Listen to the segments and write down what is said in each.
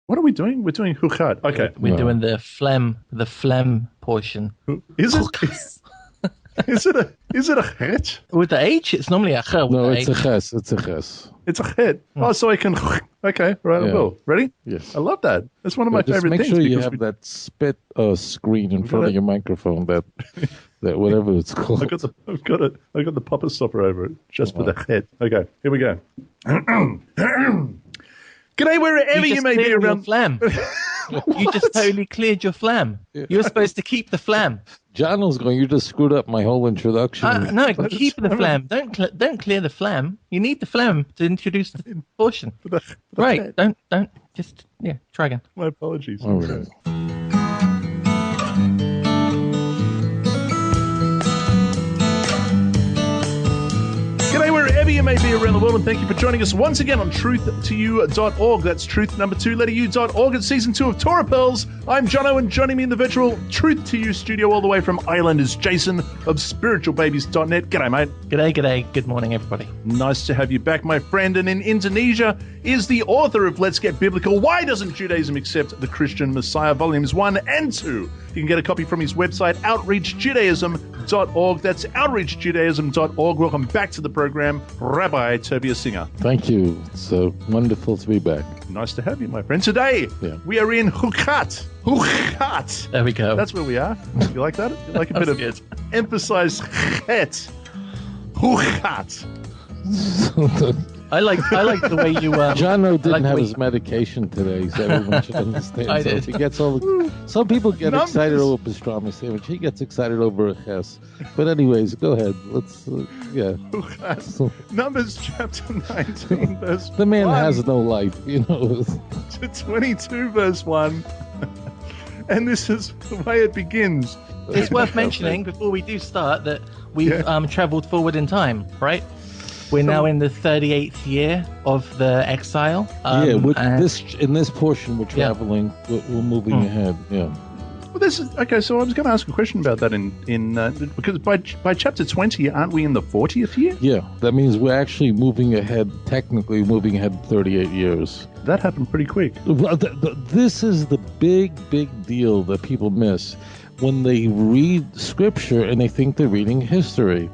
What are we doing? We're doing Chukat. Okay. We're doing the phlegm portion. Is it? Is it a chet? With the H, it's normally a ch. No, it's a ches. It's a ches. It's a chet. Oh, so I can. Okay, right. I will. Ready? Yes. I love that. That's one of my favorite things. Make sure you have that spit screen in front of your microphone. That whatever it's called. I've got it. I got the popper stopper over it just for the chet. Okay, here we go. G'day, wherever you may be around. Phlegm. You just totally cleared your phlegm. You were supposed to keep the phlegm. John was going, you just screwed up my whole introduction. No, keep the phlegm. Don't clear the phlegm. You need the phlegm to introduce the portion. Right. Don't just try again. My apologies. All right. G'day, wherever you may be around the world, and thank you for joining us once again on truth2u.org. That's truth number 2, letter u.org. It's season 2 of Torah Pearls. I'm Jono, and joining me in the virtual Truth to You studio all the way from Ireland is Jason of spiritualbabies.net. G'day, mate. G'day. Good morning, everybody. Nice to have you back, my friend. And in Indonesia is the author of Let's Get Biblical. Why Doesn't Judaism Accept the Christian Messiah? Volumes 1 and 2. You can get a copy from his website, outreachjudaism.org. That's outreachjudaism.org. Welcome back to the program, Rabbi Tobias Singer. Thank you. It's wonderful to be back. Nice to have you, my friend. Today, we are in Chukat. Chukat. There we go. That's where we are. You like that? You like a bit of emphasize chet. Chukat. I like the way you. Jono didn't have his medication today, so everyone should understand. I did. He gets all some people get excited over pastrami sandwich. He gets excited over a ches. But anyways, go ahead. Let's Numbers chapter 19, verse. The man 1 has no life, to 22, verse 1. And this is the way it begins. It's worth mentioning before we do start that we've traveled forward in time, right? We're now in the 38th year of the exile. In this portion we're traveling. We're moving ahead. Yeah. Well, this is okay. So I was going to ask a question about that because by chapter 20, aren't we in the 40th year? Yeah, that means we're actually moving ahead. Technically, moving ahead 38 years. That happened pretty quick. Well, this is the big deal that people miss when they read scripture and they think they're reading history.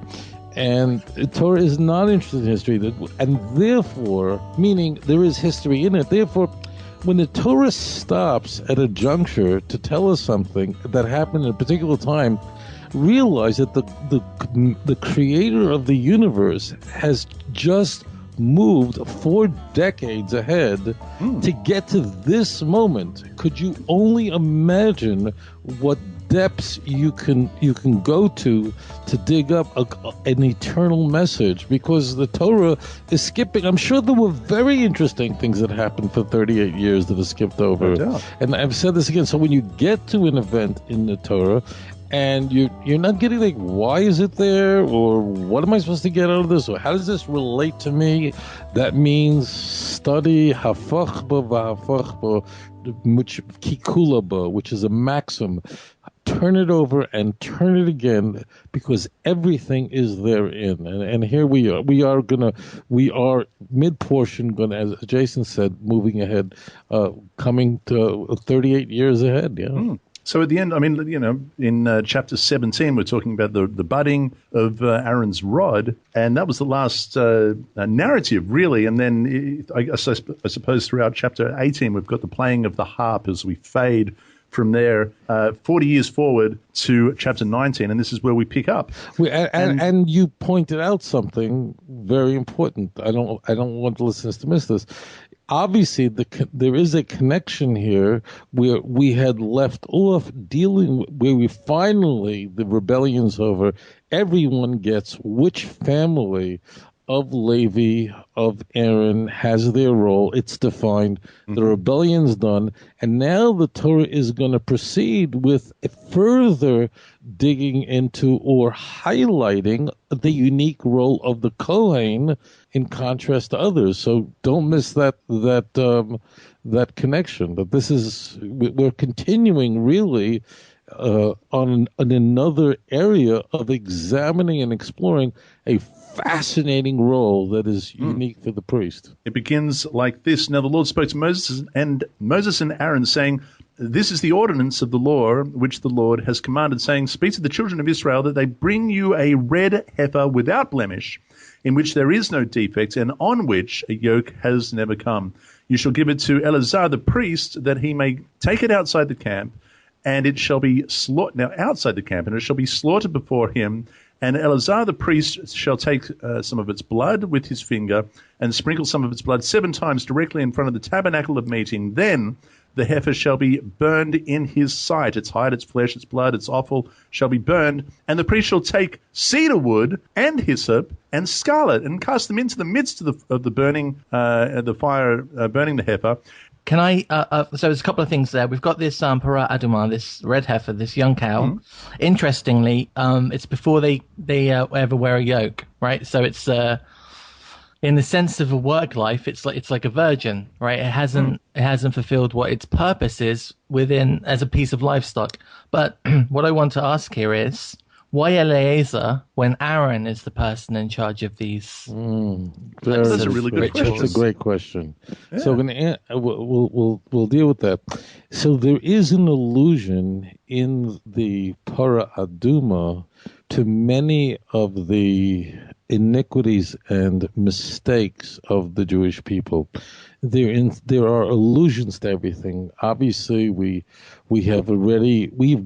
And Torah is not interested in history, and therefore, meaning there is history in it. Therefore, when the Torah stops at a juncture to tell us something that happened at a particular time, realize that the creator of the universe has just moved 4 decades ahead to get to this moment. Could you only imagine what depths you can go to dig up an eternal message? Because the Torah is skipping. I'm sure there were very interesting things that happened for 38 years that are skipped over. No doubt. And I've said this again. So when you get to an event in the Torah, and you're not getting like, why is it there? Or what am I supposed to get out of this? Or how does this relate to me? That means study hafach ba v'hafach ba, kikula ba, which is a maxim. Turn it over and turn it again, because everything is therein. And here we are. We are mid-portion, gonna, as Jason said, moving ahead, coming to 38 years ahead. Yeah. So at the end, I mean, in chapter 17, we're talking about the budding of Aaron's rod, and that was the last narrative, really. And then I suppose throughout chapter 18, we've got the playing of the harp as we fade from there 40 years forward to chapter 19, and this is where we pick up. And you pointed out something very important. I don't want the listeners to miss this. Obviously, there is a connection here where we had left off dealing where we finally, the rebellion's over, everyone gets which family of Levi, of Aaron, has their role. It's defined. The rebellion's done. And now the Torah is going to proceed with further digging into or highlighting the unique role of the Kohen in contrast to others. So don't miss that connection. That this is, we're continuing really on another area of examining and exploring a fascinating role that is unique for the priest. It begins like this. Now the Lord spoke to Moses and Aaron, saying, "This is the ordinance of the law which the Lord has commanded, saying, Speak to the children of Israel that they bring you a red heifer without blemish, in which there is no defect, and on which a yoke has never come. You shall give it to Eleazar the priest, that he may take it outside the camp, and it shall be slaughtered outside the camp, and it shall be slaughtered before him. And Eleazar the priest shall take some of its blood with his finger and sprinkle some of its blood 7 times directly in front of the tabernacle of meeting. Then the heifer shall be burned in his sight. Its hide, its flesh, its blood, its offal shall be burned. And the priest shall take cedar wood and hyssop and scarlet and cast them into the midst of the burning, the fire burning the heifer." Can I? So there's a couple of things there. We've got this para aduma, this red heifer, this young cow. Mm-hmm. Interestingly, it's before they ever wear a yoke, right? So it's in the sense of a work life, it's like a virgin, right? It hasn't fulfilled what its purpose is within as a piece of livestock. But what I want to ask here is, why Eleazar when Aaron is the person in charge of these? That's a really good question. That's a great question. Yeah. So we'll deal with that. So there is an allusion in the Para Aduma to many of the iniquities and mistakes of the Jewish people. There are allusions to everything. Obviously, we've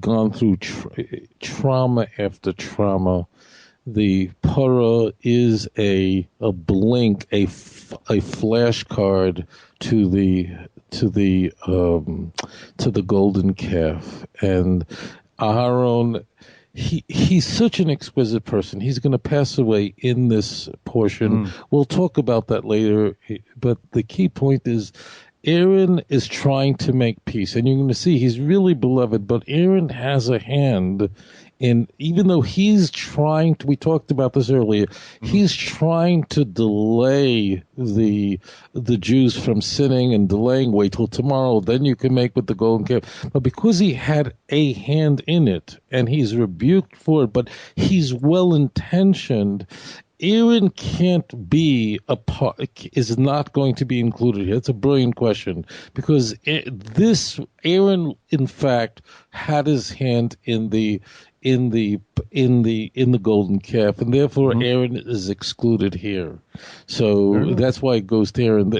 gone through trauma after trauma. The para is a blink, a flashcard to the golden calf, and Aharon. He's such an exquisite person. He's going to pass away in this portion. We'll talk about that later. But the key point is Aaron is trying to make peace. And you're going to see he's really beloved. But Aaron has a hand in, even though he's trying to, we talked about this earlier, he's trying to delay the Jews from sinning and delaying, wait till tomorrow, then you can make with the golden calf. But because he had a hand in it, and he's rebuked for it, but he's well-intentioned, Aaron can't be a part, is not going to be included here. It's a brilliant question, because Aaron, in fact, had his hand in the golden calf, and therefore Aaron is excluded here. So that's why it goes to Aaron.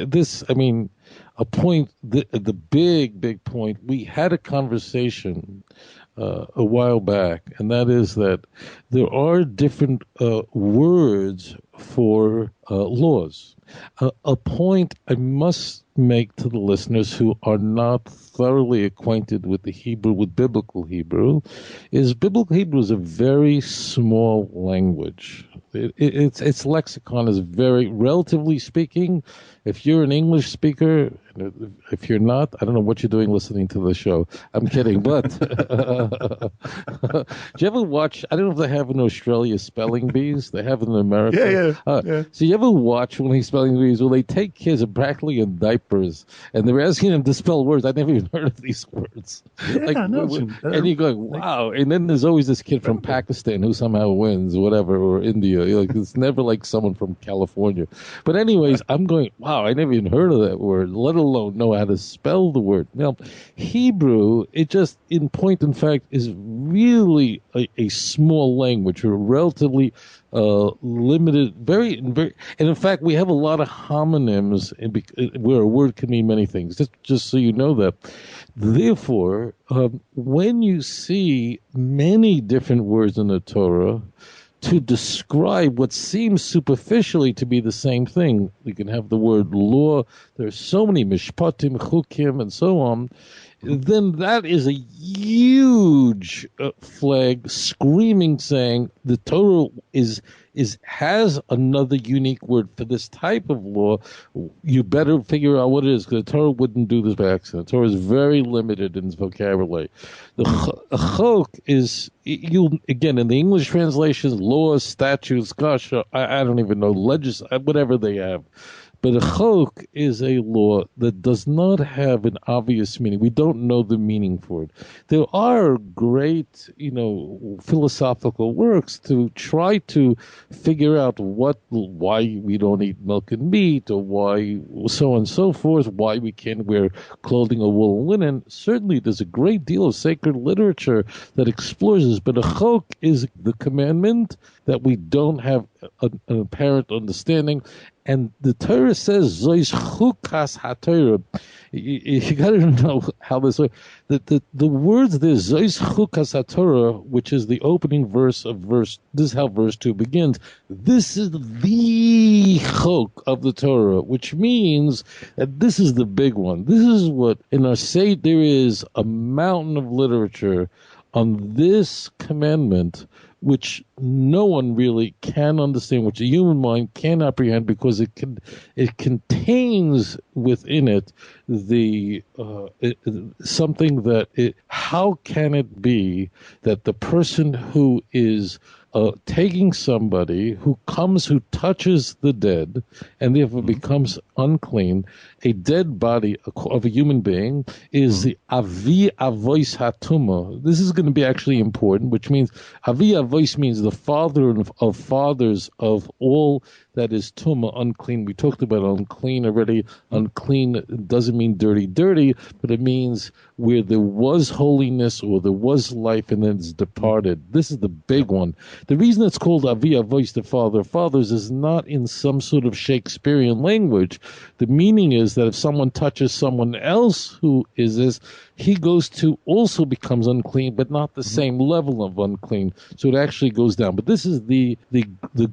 A point, the big point. We had a conversation a while back, and that is that there are different words for laws. A point I must make to the listeners who are not thoroughly acquainted with the Hebrew, with biblical Hebrew, is biblical Hebrew is a very small language. Its lexicon is very, relatively speaking, if you're an English speaker, if you're not, I don't know what you're doing listening to the show. I'm kidding, but do you ever watch, I don't know if they have in Australia spelling bees, they have in America. Yeah. So you ever watch one of these spelling bees where they take kids practically in diapers and they're asking them to spell words? I never even heard of these words. And you're going, wow. And then there's always this kid from Pakistan who somehow wins, or whatever, or India. It's never like someone from California. But anyways, I'm going, wow, I never even heard of that word, let alone know how to spell the word. Now, Hebrew, it just, in point and fact, is really a small language, or relatively limited, very, and in fact, we have a lot of homonyms where a word can mean many things, just so you know that. Therefore, when you see many different words in the Torah to describe what seems superficially to be the same thing, you can have the word law, there's so many mishpatim, chukim, and so on, then that is a huge flag screaming, saying the Torah has another unique word for this type of law. You better figure out what it is, because the Torah wouldn't do this by accident. The Torah is very limited in its vocabulary. The chok is, again, in the English translations, laws, statutes, gosh, I don't even know, whatever they have. But a chok is a law that does not have an obvious meaning. We don't know the meaning for it. There are great, philosophical works to try to figure out why we don't eat milk and meat, or why so on and so forth, why we can't wear clothing or wool and linen. Certainly, there's a great deal of sacred literature that explores this. But a chok is the commandment that we don't have an apparent understanding. And the Torah says, "Zois chukas haTorah." You got to know how this works. The words there, "Zois chukas haTorah," which is the opening verse of verse. This is how verse 2 begins. This is the chok of the Torah, which means that this is the big one. This is what in our Seder there is a mountain of literature on this commandment, which no one really can understand, which the human mind can apprehend, because it contains within it something that how can it be that the person who is taking somebody who touches the dead and therefore becomes unclean, a dead body of a human being is the avi avois hatuma. This is going to be actually important, which means avi avois means the father of fathers of all that is tuma, unclean. We talked about unclean already. Unclean doesn't mean dirty, but it means where there was holiness or there was life and then it's departed. This is the big one. The reason it's called Avi Avois, the father of fathers, is not in some sort of Shakespearean language. The meaning is that if someone touches someone else who is this, he also becomes unclean, but not the same level of unclean. So it actually goes down. But this is the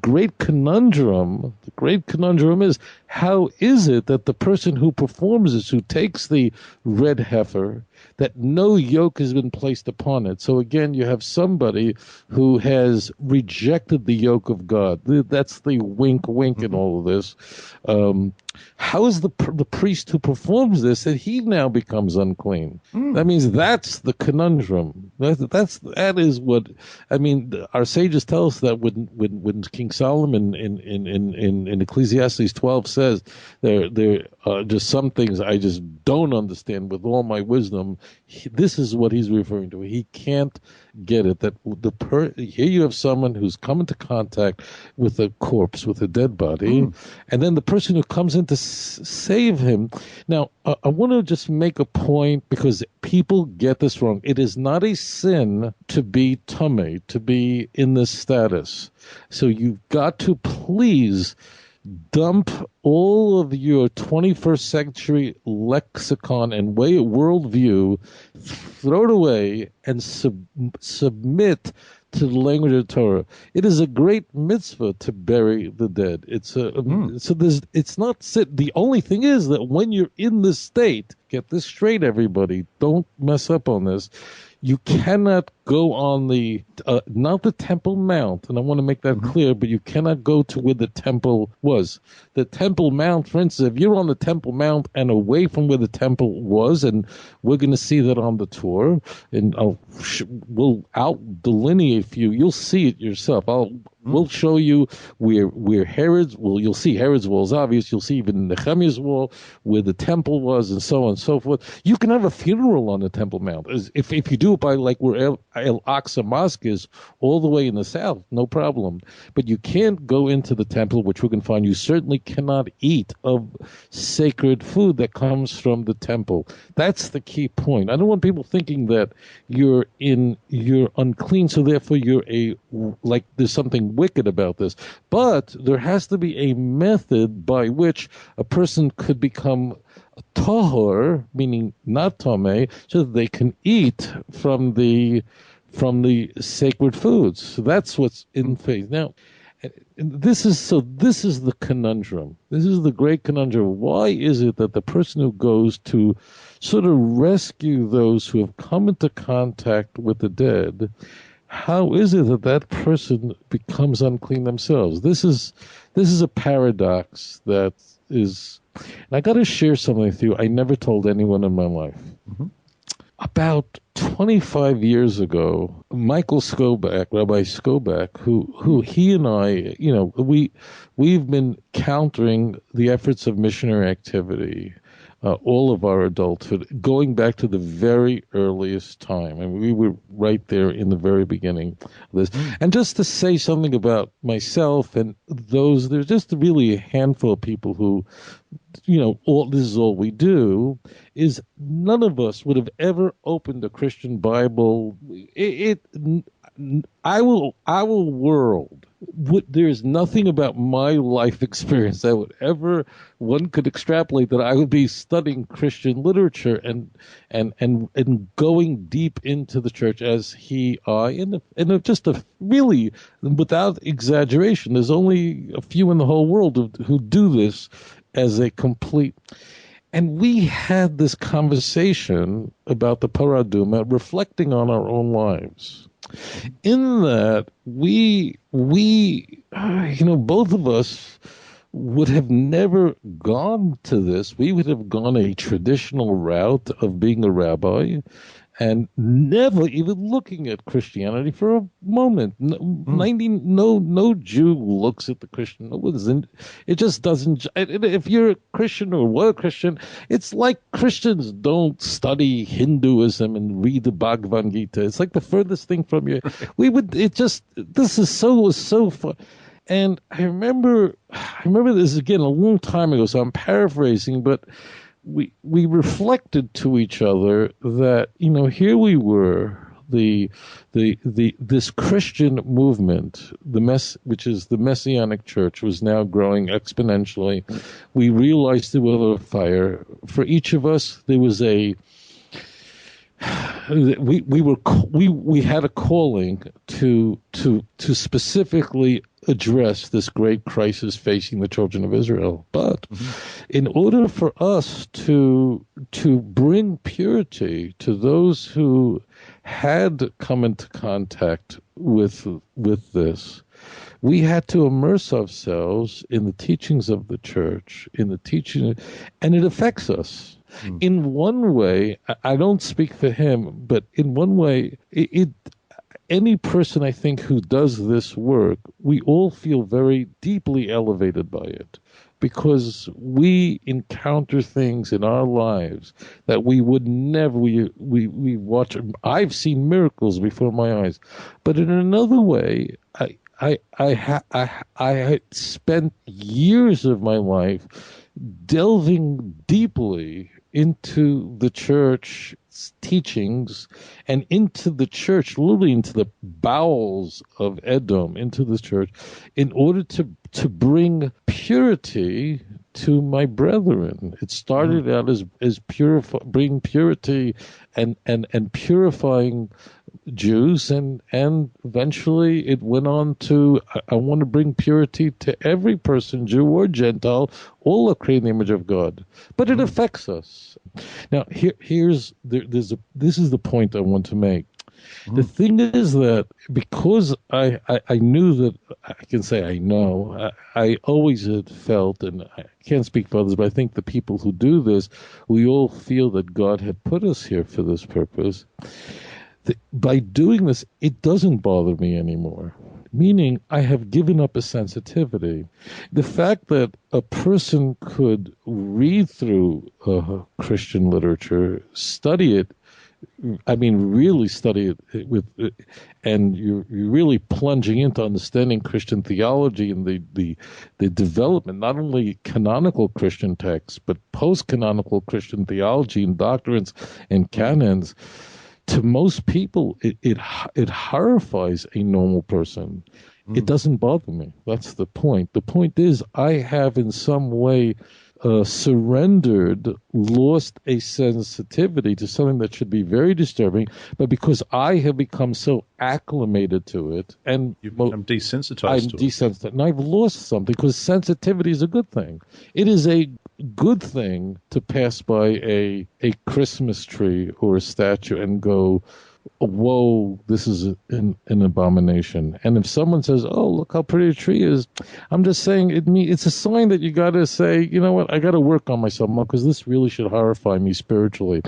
great conundrum. The great conundrum is, how is it that the person who performs this, who takes the red heifer, that no yoke has been placed upon it? So again, you have somebody who has rejected the yoke of God. That's the wink in all of this. How is the priest who performs this that he now becomes unclean? That means that's the conundrum. That is what I mean. Our sages tell us that when King Solomon in Ecclesiastes 12 says there are just some things I just don't understand with all my wisdom. This is what he's referring to. He can't get it. That here you have someone who's come into contact with a corpse, with a dead body, and then the person who comes in to save him. Now, I want to just make a point, because people get this wrong. It is not a sin to be tamei, to be in this status. So you've got to please dump all of your 21st century lexicon and worldview, throw it away, and submit to the language of the Torah. It is a great mitzvah to bury the dead. It's not the only thing is that when you're in this state, get this straight, everybody, don't mess up on this. You cannot go on not the Temple Mount, and I want to make that clear, but you cannot go to where the temple was. The Temple Mount, for instance, if you're on the Temple Mount and away from where the temple was, and we're going to see that on the tour, and we'll out-delineate for you. You'll see it yourself. We'll show you where Herod's, you'll see Herod's wall is obvious. You'll see even Nehemiah's wall, where the temple was, and so on and so forth. You can have a funeral on the Temple Mount. If you do it by like where Al-Aqsa Mosque is, all the way in the south, no problem. But you can't go into the temple, which we can find. You certainly cannot eat of sacred food that comes from the temple. That's the key point. I don't want people thinking that you're unclean, so therefore there's something wicked about this. But there has to be a method by which a person could become tahor, meaning not tamei, so that they can eat from the sacred foods. So that's what's in faith. Now, this is the conundrum. This is the great conundrum. Why is it that the person who goes to sort of rescue those who have come into contact with the dead, how is it that person becomes unclean themselves? This is a paradox that is, and I got to share something with you I never told anyone in my life. About 25 years ago, Michael Skoback, Rabbi Skoback, who he and I, we've been countering the efforts of missionary activity all of our adulthood, going back to the very earliest time. And we were right there in the very beginning of this. And just to say something about myself and those, there's just really a handful of people who, this is all we do, is none of us would have ever opened a Christian Bible. Our world, there's nothing about my life experience that would ever, one could extrapolate that I would be studying Christian literature and going deep into the church as just a really, without exaggeration, there's only a few in the whole world who do this as a complete. And we had this conversation about the paraduma, reflecting on our own lives. In that we both of us would have never gone to this. We would have gone a traditional route of being a rabbi and never even looking at Christianity for a moment. No Jew looks at the Christian. It just doesn't. If you're a Christian or were a Christian, it's like Christians don't study Hinduism and read the Bhagavad Gita. It's like the furthest thing from you. This was so fun. And I remember this again a long time ago, so I'm paraphrasing, but we reflected to each other that, here we were, this Christian movement, which is the Messianic Church, was now growing exponentially. We realized there was a fire. For each of us, there was we had a calling to specifically address this great crisis facing the children of Israel. But in order for us to bring purity to those who had come into contact with this, we had to immerse ourselves in the teachings of the church, and it affects us. In one way, I don't speak for him, but in one way, any person, I think, who does this work, we all feel very deeply elevated by it, because we encounter things in our lives that we would never, we watch. I've seen miracles before my eyes, but in another way, I spent years of my life delving deeply into the church teachings and into the church, literally into the bowels of Edom, into the church, in order to bring purity to my brethren. It started out as bring purity and purifying Jews, and eventually it went on to, I want to bring purity to every person, Jew or Gentile, all are created in the image of God. But it affects us. Now, this is the point I want to make. The thing is that because I knew that, I can say I know, I always had felt, and I can't speak for others, but I think the people who do this, we all feel that God had put us here for this purpose. By doing this, it doesn't bother me anymore. Meaning, I have given up a sensitivity. The fact that a person could read through Christian literature, study it, really study it and you're really plunging into understanding Christian theology and the development, not only canonical Christian texts, but post-canonical Christian theology and doctrines and canons. To most people, it horrifies a normal person. It doesn't bother me. That's the point. The point is, I have in some way surrendered, lost a sensitivity to something that should be very disturbing, but because I have become so acclimated to it, and you've become desensitized. I'm desensitized, and I've lost something, because sensitivity is a good thing. It is a good thing to pass by a Christmas tree or a statue and go, whoa, this is an abomination. And if someone says, oh, look how pretty a tree is, I'm just saying it's a sign that you got to say, you know what, I got to work on myself more because this really should horrify me spiritually.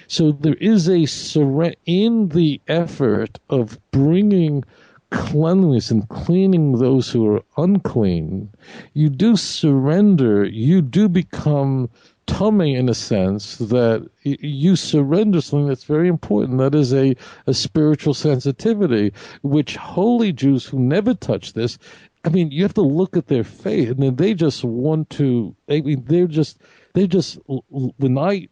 So there is in the effort of bringing cleanliness and cleaning those who are unclean, you do surrender, you do become tummy in a sense that you surrender something that's very important. That is a spiritual sensitivity, which holy Jews who never touch this, I mean, you have to look at their faith, and then they just want to, I mean, they just, when I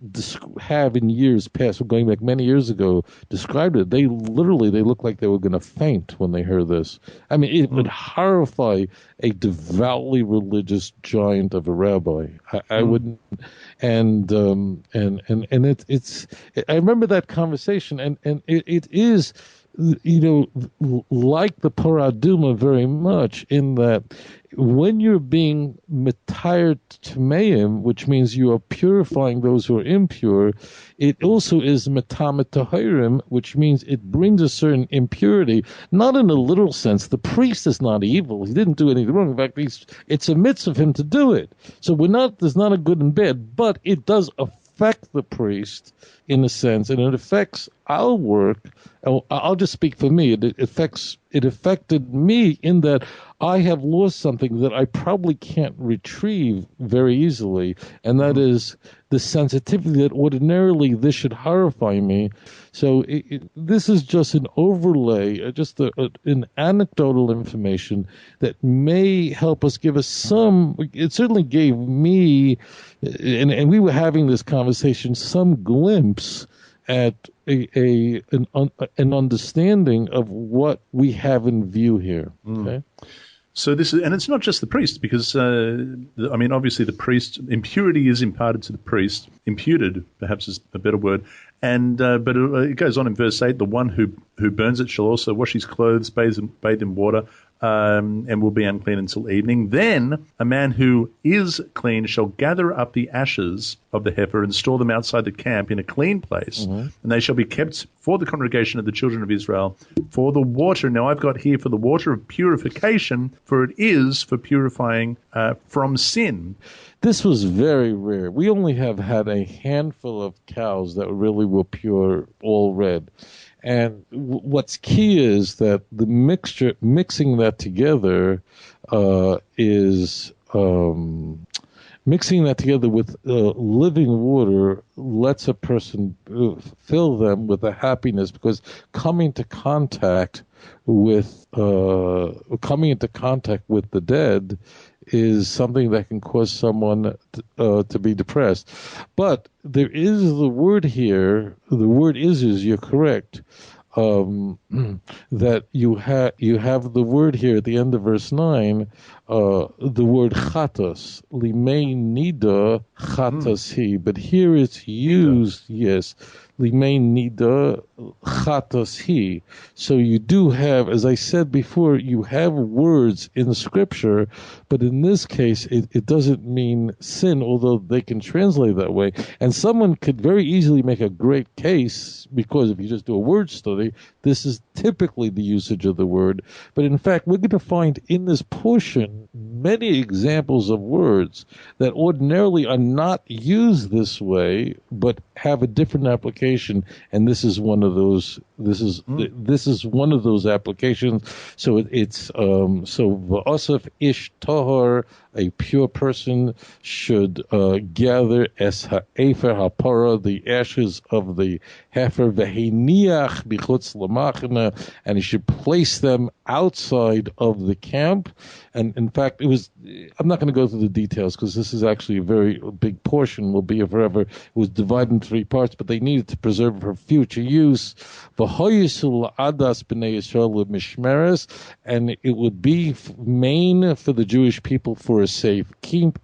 have in years past, going back many years ago, described it, they look like they were going to faint when they heard this. I mean, it would horrify a devoutly religious giant of a rabbi. I wouldn't, and it's. I remember that conversation, and it is, you know, like the paraduma very much in that when you're being metired tmeim, which means you are purifying those who are impure, it also is metamet tahirim, which means it brings a certain impurity, not in a literal sense. The priest is not evil. He didn't do anything wrong. In fact, it's a mitzvah of him to do it. So there's not a good and bad, but it does affect the priest in a sense, and it affects our work. I'll just speak for me. It affected me in that I have lost something that I probably can't retrieve very easily, and that is the sensitivity that ordinarily this should horrify me. So this is just an overlay, just an anecdotal information that may help us give us some. It certainly gave me, and we were having this conversation, some glimpse at an understanding of what we have in view here. Okay. So this is, and it's not just the priest, because I mean, obviously the priest, impurity is imparted to the priest, imputed perhaps is a better word, and but it goes on in verse 8: the one who burns it shall also wash his clothes, bathe in water, and will be unclean until evening. Then a man who is clean shall gather up the ashes of the heifer and store them outside the camp in a clean place, and they shall be kept for the congregation of the children of Israel for the water. Now I've got here for the water of purification, for it is for purifying from sin. This was very rare. We only have had a handful of cows that really were pure, all red. And what's key is that the mixing that together is mixing that together with living water lets a person fill them with a happiness, because coming into contact with the dead is something that can cause someone to be depressed. But there is the word here. The word is you're correct. That you have the word here at the end of verse 9, the word chatos, limei nida chatos he, but here it's used, yes, limei nida chatos he. So you do have, as I said before, you have words in Scripture, but in this case it doesn't mean sin, although they can translate that way. And someone could very easily make a great case, because if you just do a word study, this is typically the usage of the word. But in fact, we're going to find in this portion many examples of words that ordinarily are not used this way, but have a different application. And this is one of those. This is one of those applications. So it's v'asaf ish tahor, a pure person should gather es ha'efer ha'para, the ashes of the heifer, v'heiniach bichutz l'machna, and he should place them outside of the camp. And in fact, I'm not going to go through the details, because this is actually a very big portion, will be forever. It was divided in 3 parts, but they needed to preserve it for future use. V'hoyisul adas b'nei Yisrael l'mishmeres, and it would be main for the Jewish people for a safekeeping.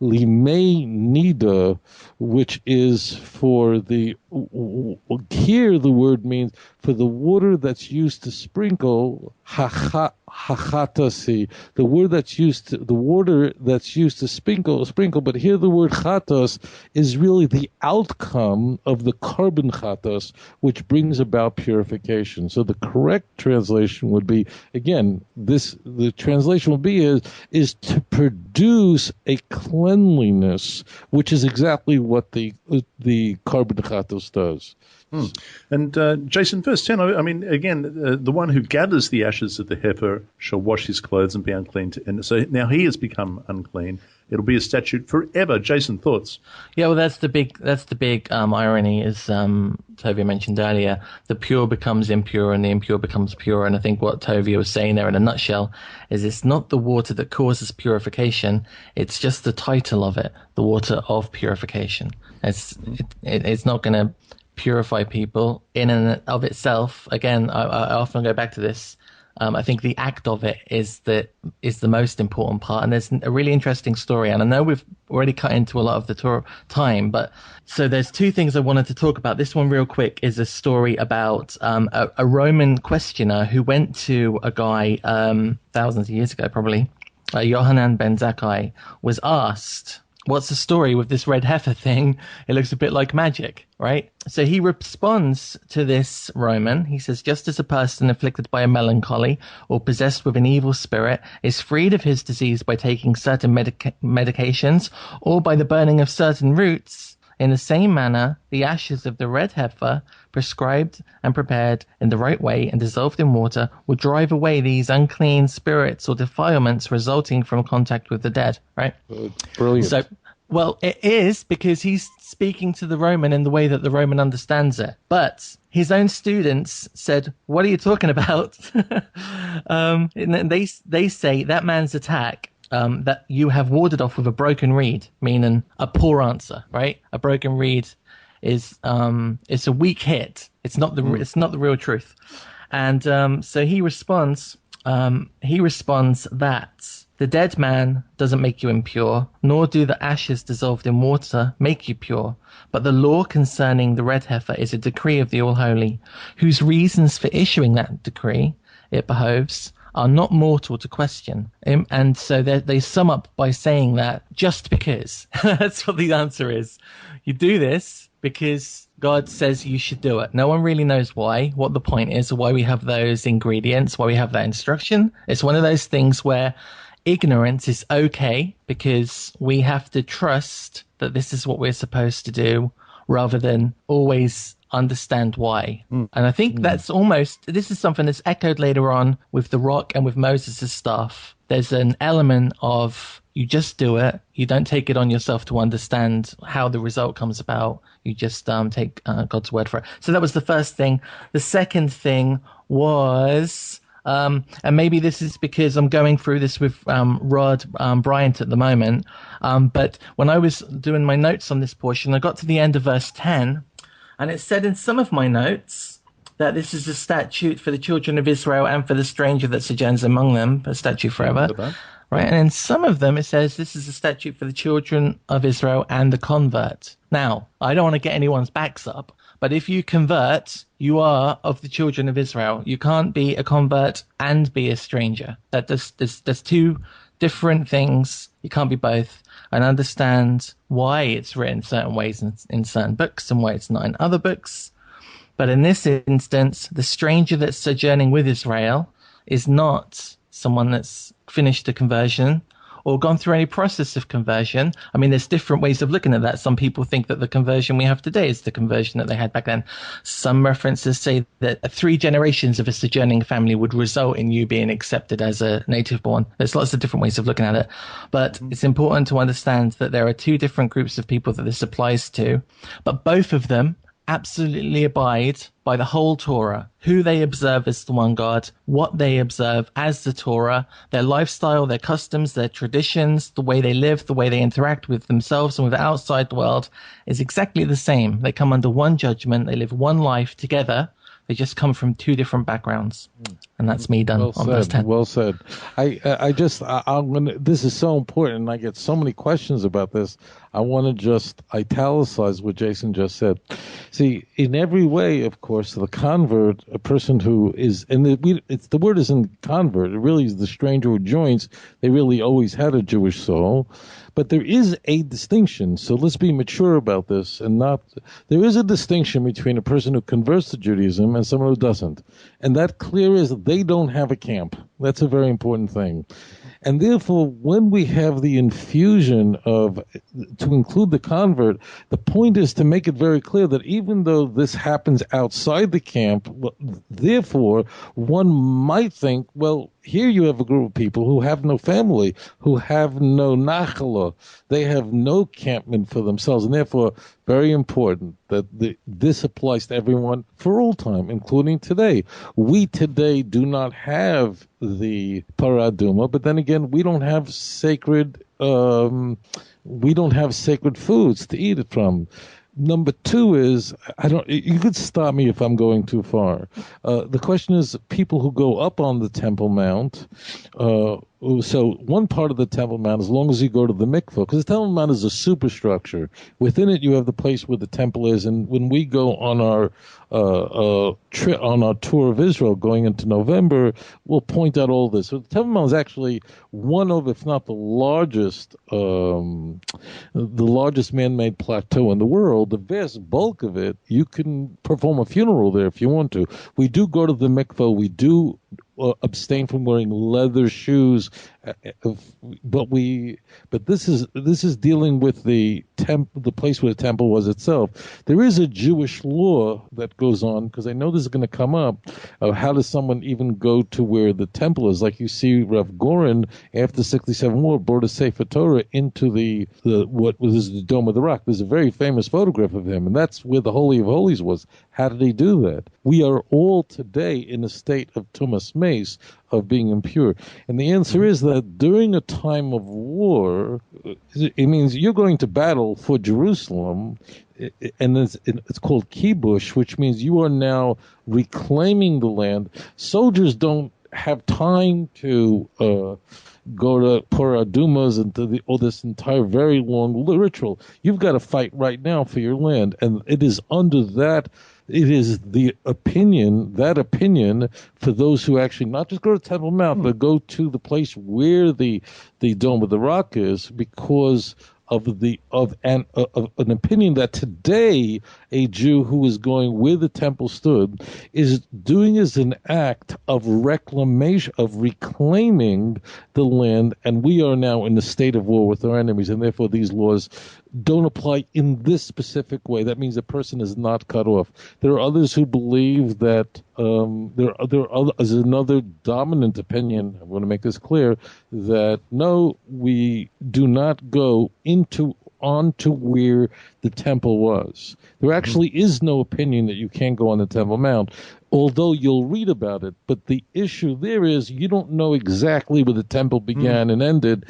Limei nida, which is for the, here the word means for the water that's used to sprinkle, hachatasi, the water that's used to sprinkle. But here the word chatos is really the outcome of the carbon chatos, which brings about purification. So the correct translation would be, again, the translation will be is to produce a cleanliness, which is exactly what the carbon chatos does. And Jason, verse 10, I mean, again, the one who gathers the ashes of the heifer shall wash his clothes and be unclean. And so now he has become unclean. It'll be a statute forever. Jason, thoughts? Yeah, well, that's the big irony, as Tovia mentioned earlier. The pure becomes impure and the impure becomes pure. And I think what Tovia was saying there in a nutshell is it's not the water that causes purification. It's just the title of it, the water of purification. It's not going to purify people in and of itself. Again, I often go back to this. I think the act of it is the most important part. And there's a really interesting story. And I know we've already cut into a lot of the Torah time, but so there's two things I wanted to talk about. This one real quick is a story about a Roman questioner who went to a guy thousands of years ago, probably. Yohanan ben Zakkai was asked, what's the story with this red heifer thing? It looks a bit like magic, right? So he responds to this Roman. He says, just as a person afflicted by a melancholy or possessed with an evil spirit is freed of his disease by taking certain medications or by the burning of certain roots, in the same manner, the ashes of the red heifer, prescribed and prepared in the right way and dissolved in water, will drive away these unclean spirits or defilements resulting from contact with the dead, right? Brilliant. So, well, it is because he's speaking to the Roman in the way that the Roman understands it. But his own students said, what are you talking about? And they say that man's attack that you have warded off with a broken reed, meaning a poor answer, right? A broken reed is it's a weak hit. It's not the real truth. And so he responds that the dead man doesn't make you impure, nor do the ashes dissolved in water make you pure. But the law concerning the red heifer is a decree of the All-Holy, whose reasons for issuing that decree, it behoves, are not mortal to question. And so they sum up by saying that just because. That's what the answer is. You do this because God says you should do it. No one really knows why, what the point is, or why we have those ingredients, why we have that instruction. It's one of those things where ignorance is okay because we have to trust that this is what we're supposed to do rather than always understand why. And I think this is something that's echoed later on with the rock and with Moses' staff. There's an element of you just do it. You don't take it on yourself to understand how the result comes about. You just take God's word for it. So that was the first thing. The second thing was, and maybe this is because I'm going through this with Rod Bryant at the moment, but when I was doing my notes on this portion, I got to the end of verse 10, and it said in some of my notes that this is a statute for the children of Israel and for the stranger that sojourns among them, a statute forever. Right? And in some of them, it says this is a statute for the children of Israel and the convert. Now, I don't want to get anyone's backs up, but if you convert, you are of the children of Israel. You can't be a convert and be a stranger. There's two different things. You can't be both. And understand why it's written certain ways in certain books and why it's not in other books. But in this instance, the stranger that's sojourning with Israel is not someone that's finished a conversion or gone through any process of conversion. I mean, there's different ways of looking at that. Some people think that the conversion we have today is the conversion that they had back then. Some references say that 3 generations of a sojourning family would result in you being accepted as a native born. There's lots of different ways of looking at it. But it's important to understand that there are 2 different groups of people that this applies to, but both of them absolutely abide by the whole Torah, who they observe as the one God, what they observe as the Torah, their lifestyle, their customs, their traditions, the way they live, the way they interact with themselves and with the outside world is exactly the same. They come under one judgment. They live one life together. They just come from 2 different backgrounds. And that's me done on verse 10. Well said. I'm gonna, this is so important, and I get so many questions about this. I want to just italicize what Jason just said. See, in every way, of course, the convert, a person who is, and the word isn't convert, it really is the stranger who joins. They really always had a Jewish soul. But there is a distinction, so let's be mature about this and not. There is a distinction between a person who converts to Judaism and someone who doesn't. And that clear is that they don't have a camp. That's a very important thing. And therefore, when we have the infusion of, to include the convert, the point is to make it very clear that even though this happens outside the camp, therefore, one might think, well, here you have a group of people who have no family, who have no nachala. They have no campment for themselves, and therefore, very important that this applies to everyone for all time, including today. We today do not have the paraduma, but then again, we don't have sacred foods to eat it from. Number two is, you could stop me if I'm going too far. The question is, people who go up on the Temple Mount, so one part of the Temple Mount, as long as you go to the mikveh, because the Temple Mount is a superstructure. Within it, you have the place where the temple is, and when we go on our tour of Israel going into November, we'll point out all this. So the Temple Mount is actually one of, if not the largest man-made plateau in the world. The vast bulk of it, you can perform a funeral there if you want to. We do go to the mikveh. We do abstain from wearing leather shoes, but this is dealing with the place where the temple was itself. There is a Jewish law that goes on, because I know this is going to come up, of how does someone even go to where the temple is. Like you see Rav Goren, after the 67 war, brought a Sefer Torah into the what was the Dome of the Rock. There's a very famous photograph of him, and that's where the Holy of Holies was. How did he do that? We are all today in a state of tumas mace, of being impure. And the answer is that during a time of war, it means you're going to battle for Jerusalem, and it's called kibush, which means you are now reclaiming the land. Soldiers don't have time to go to Paradumas and to all this entire very long ritual. You've got to fight right now for your land, and it is under that. It is that opinion for those who actually not just go to Temple Mount, but go to the place where the Dome of the Rock is, because of an opinion that today a Jew who is going where the temple stood is doing as an act of reclamation, of reclaiming the land, and we are now in a state of war with our enemies, and therefore these laws don't apply in this specific way. That means the person is not cut off. There are others who believe that there's another dominant opinion, I want to make this clear, that no, we do not go onto where the temple was. There actually is no opinion that you can't go on the Temple Mount, although you'll read about it. But the issue there is you don't know exactly where the temple began and ended.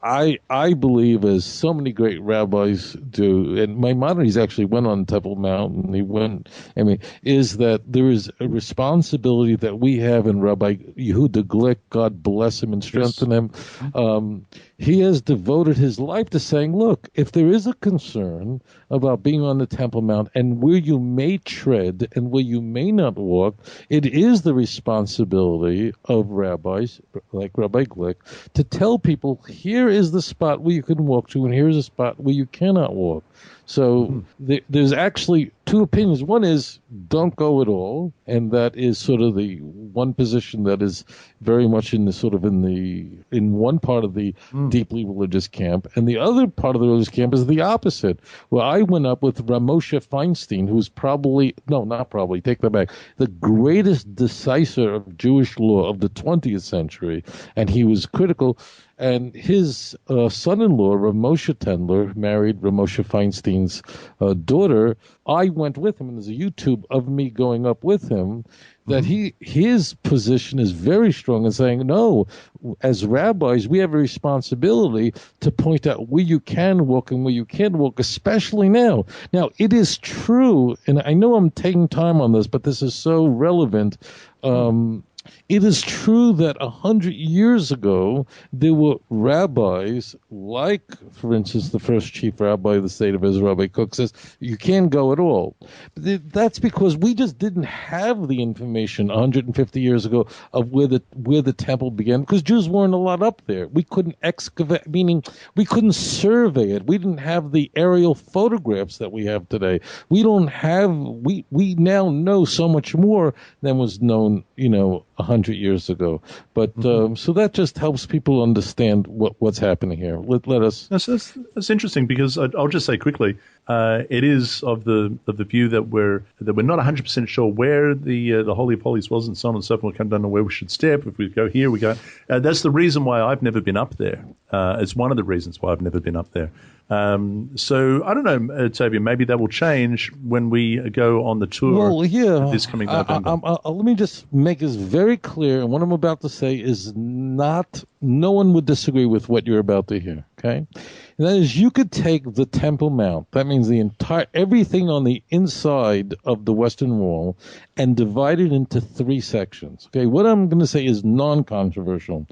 I believe, as so many great rabbis do, and Maimonides actually went on Temple Mount, and is that there is a responsibility that we have in Rabbi Yehuda Glick, God bless him and strengthen him. He has devoted his life to saying, look, if there is a concern about being on the Temple Mount and where you may tread and where you may not walk, it is the responsibility of rabbis, like Rabbi Glick, to tell people, here is the spot where you can walk to and here's a spot where you cannot walk. So there's actually two opinions. One is don't go at all, and that is sort of the one position that is very much in one part of the deeply religious camp, and the other part of the religious camp is the opposite. Well, I went up with Ramosha Feinstein, who's take that back, the greatest decisor of Jewish law of the 20th century, and he was critical. And his son-in-law, Rav Moshe Tendler, married Rav Moshe Feinstein's daughter. I went with him, and there's a YouTube of me going up with him, that his position is very strong in saying, no, as rabbis, we have a responsibility to point out where you can walk and where you can't walk, especially now. Now, it is true, and I know I'm taking time on this, but this is so relevant. It is true that 100 years ago, there were rabbis like, for instance, the first chief rabbi of the state of Israel, Rabbi Cook, says, you can't go at all. That's because we just didn't have the information 150 years ago of where the temple began, because Jews weren't allowed up there. We couldn't excavate, meaning we couldn't survey it. We didn't have the aerial photographs that we have today. We now know so much more than was known, 100 years ago. But so that just helps people understand what's happening here. Let us. That's interesting, because I'll just say quickly, it is of the view that we're not 100% sure where the Holy of Holies was, and so on and so forth. We don't know where we should step. If we go here, we go. That's the reason why I've never been up there. It's one of the reasons why I've never been up there. So I don't know, Toby, maybe that will change when we go on the tour. Well, yeah. This coming November. Let me just make this very clear, and what I'm about to say is no one would disagree with what you're about to hear, okay? And that is, you could take the Temple Mount, that means everything on the inside of the Western Wall, and divide it into 3 sections. Okay, what I'm going to say is non-controversial.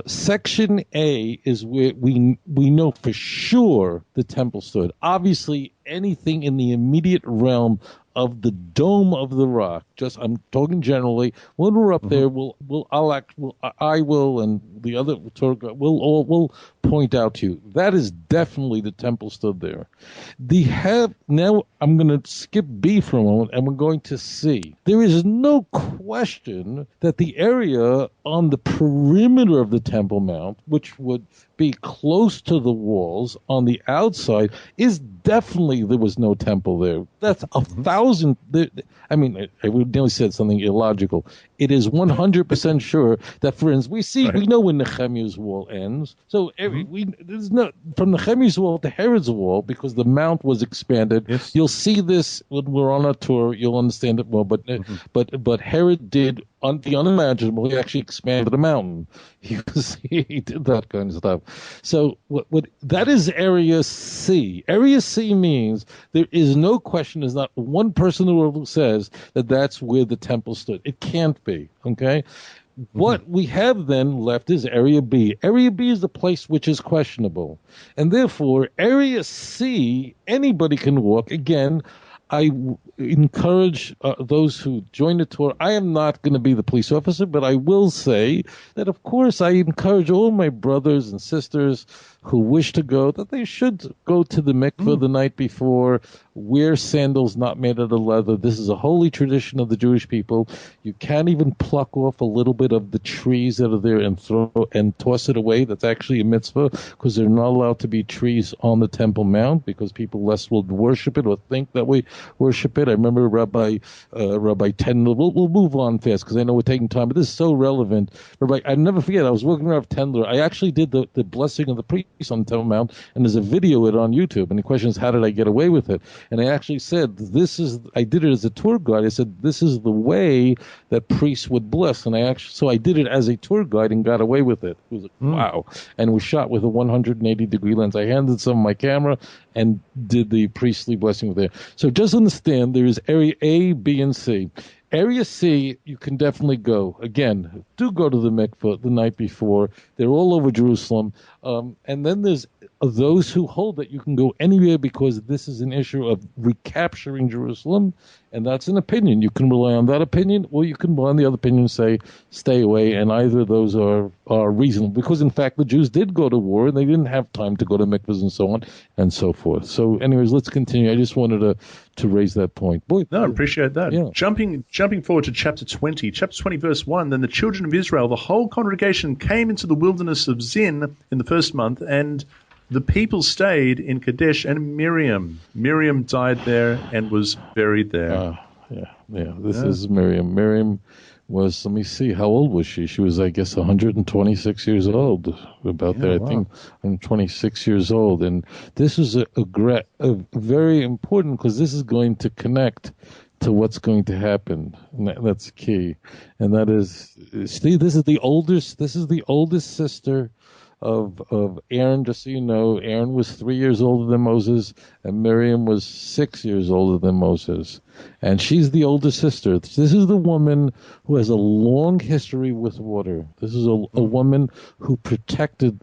Section A is where we know for sure the temple stood. Obviously, anything in the immediate realm of the dome of the rock. Just, I'm talking generally. When we're up there, I will, and the other tour guide will point out to you that is definitely the temple stood there. Now I'm going to skip B for a moment, and we're going to C. There is no question that the area on the perimeter of the Temple Mount, which would be close to the walls on the outside, is definitely there was no temple there. That's 1,000. I mean, I would nearly said something illogical. It is 100% sure that, for instance, we know when Nehemiah's wall ends. So there's no from Nehemiah's wall to Herod's wall, because the mount was expanded. Yes. You'll see this when we're on a tour. You'll understand it more. But Herod did the unimaginable. He actually expanded the mountain. He did that kind of stuff. So what that is Area C. Area C means there is no question. There's not one person in the world who says that that's where the temple stood. It can't be. Okay. What we have then left is Area B. Area B is the place which is questionable. And therefore, Area C, anybody can walk. Again, I encourage those who join the tour. I am not going to be the police officer, but I will say that, of course, I encourage all my brothers and sisters who wish to go, that they should go to the mikveh the night before, wear sandals not made out of leather. This is a holy tradition of the Jewish people. You can't even pluck off a little bit of the trees that are there and toss it away. That's actually a mitzvah, because they're not allowed to be trees on the Temple Mount, because people less will worship it or think that we worship it. I remember Rabbi Tendler. We'll move on fast, because I know we're taking time, but this is so relevant. I'll never forget, I was working with Rabbi Tendler. I actually did the blessing of the priest on the Temple Mount, and there's a video of it on YouTube. And the question is, how did I get away with it? And I actually said, I did it as a tour guide. I said, this is the way that priests would bless. And so I did it as a tour guide and got away with it. It was like, wow. And it was shot with a 180-degree lens. I handed some of my camera and did the priestly blessing there. So just understand, there is Area A, B, and C. Area C, you can definitely go. Again, do go to the mikveh the night before. They're all over Jerusalem. And then there's those who hold that you can go anywhere, because this is an issue of recapturing Jerusalem, and that's an opinion. You can rely on that opinion, or you can rely on the other opinion and say, stay away, and either of those are reasonable, because in fact the Jews did go to war, and they didn't have time to go to mikvahs and so on, and so forth. So anyways, let's continue. I just wanted to raise that point. Boy, no, I appreciate that. Yeah. Jumping forward to chapter 20, verse 1, then the children of Israel, the whole congregation, came into the wilderness of Zin in the first month, and the people stayed in Kadesh, and Miriam died there and was buried there. This is Miriam. Miriam was, let me see, how old was she? She was, I guess, 126 years old, about there. Wow. I think I'm 26 years old. And this is a very important, because this is going to connect to what's going to happen. And that's key. And that is, see, this is the oldest sister of Aaron. Just so you know, Aaron was 3 years older than Moses, and Miriam was 6 years older than Moses. And she's the older sister. This is the woman who has a long history with water. This is a woman who protected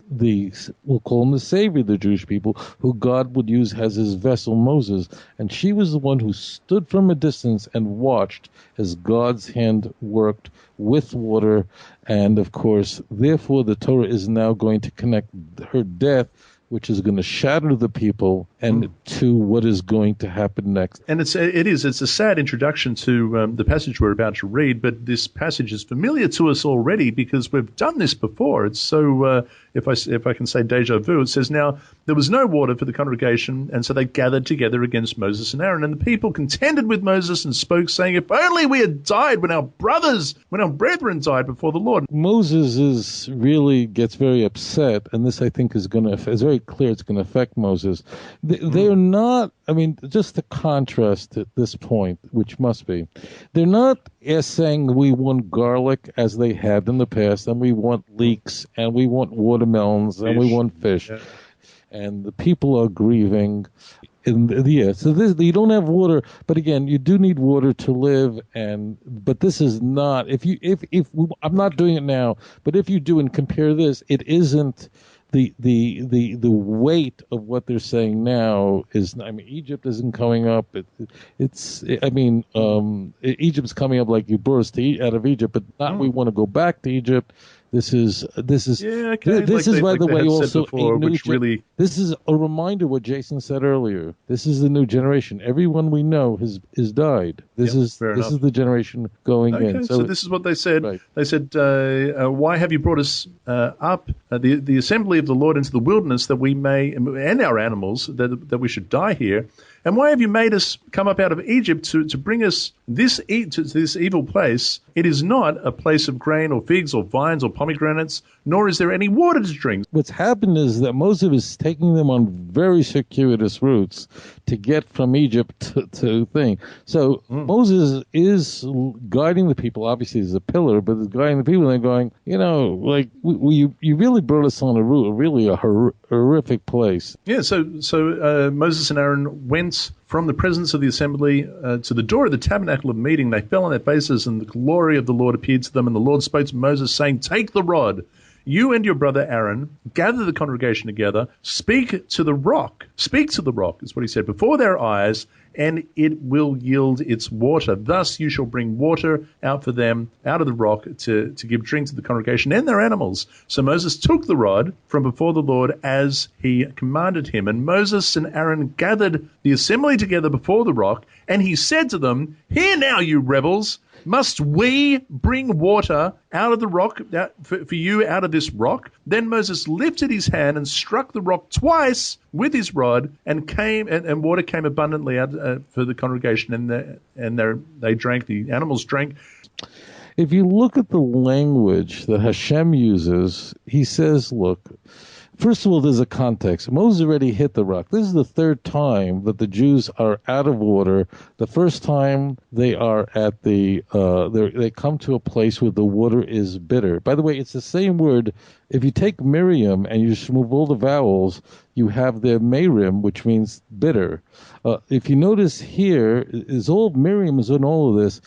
we'll call him the savior of the Jewish people, who God would use as his vessel, Moses. And she was the one who stood from a distance and watched as God's hand worked with water. And of course, therefore, the Torah is now going to connect her death, which is going to shatter the people, and to what is going to happen next. And it's a sad introduction to the passage we're about to read, but this passage is familiar to us already because we've done this before. It's so, if I can say deja vu, it says, now there was no water for the congregation, and so they gathered together against Moses and Aaron. And the people contended with Moses and spoke, saying, if only we had died when our brethren died before the Lord. Moses really gets very upset, and this I think is very clear it's going to affect Moses. They are not, just to contrast at this point, which must be, they're not saying we want garlic as they had in the past, and we want leeks, and we want watermelons, and we want fish. Yeah. And the people are grieving. So you don't have water, but again, you do need water to live. But this is not. I'm not doing it now, but if you do and compare this, it isn't the weight of what they're saying now is. Egypt isn't coming up. Egypt's coming up like you brought us out of Egypt, but not we want to go back to Egypt. This is This is, by the way, also before, this is a reminder what Jason said earlier. This is the new generation. Everyone we know has died. This is the generation going in. So this is what they said. Right. They said, "Why have you brought us up the assembly of the Lord into the wilderness that we may, and our animals that we should die here? And why have you made us come up out of Egypt to bring us to this evil place? It is not a place of grain or figs or vines or pomegranates, nor is there any water to drink." What's happened is that Moses is taking them on very circuitous routes to get from Egypt to thing. So Moses is guiding the people. Obviously, he's a pillar, but he's guiding the people. And they're going, you really brought us on a route, really a horrific place. Yeah. So Moses and Aaron went from the presence of the assembly to the door of the tabernacle of meeting. They fell on their faces, and the glory of the Lord appeared to them. And the Lord spoke to Moses, saying, "Take the rod, you and your brother Aaron, gather the congregation together, speak to the rock, is what he said, before their eyes, and it will yield its water. Thus you shall bring water out for them out of the rock to give drink to the congregation and their animals." So Moses took the rod from before the Lord as he commanded him. And Moses and Aaron gathered the assembly together before the rock, and he said to them, "Hear now, you rebels, must we bring water out of the rock for you out of this rock?" Then Moses lifted his hand and struck the rock twice with his rod, and water came abundantly out for the congregation, and they drank. The animals drank. If you look at the language that Hashem uses, he says, "Look." First of all, there's a context. Moses already hit the rock. This is the third time that the Jews are out of water. The first time they are at they come to a place where the water is bitter. By the way, it's the same word. If you take Miriam and you just remove all the vowels, you have the Merim, which means bitter. If you notice here, Miriam is in all of this.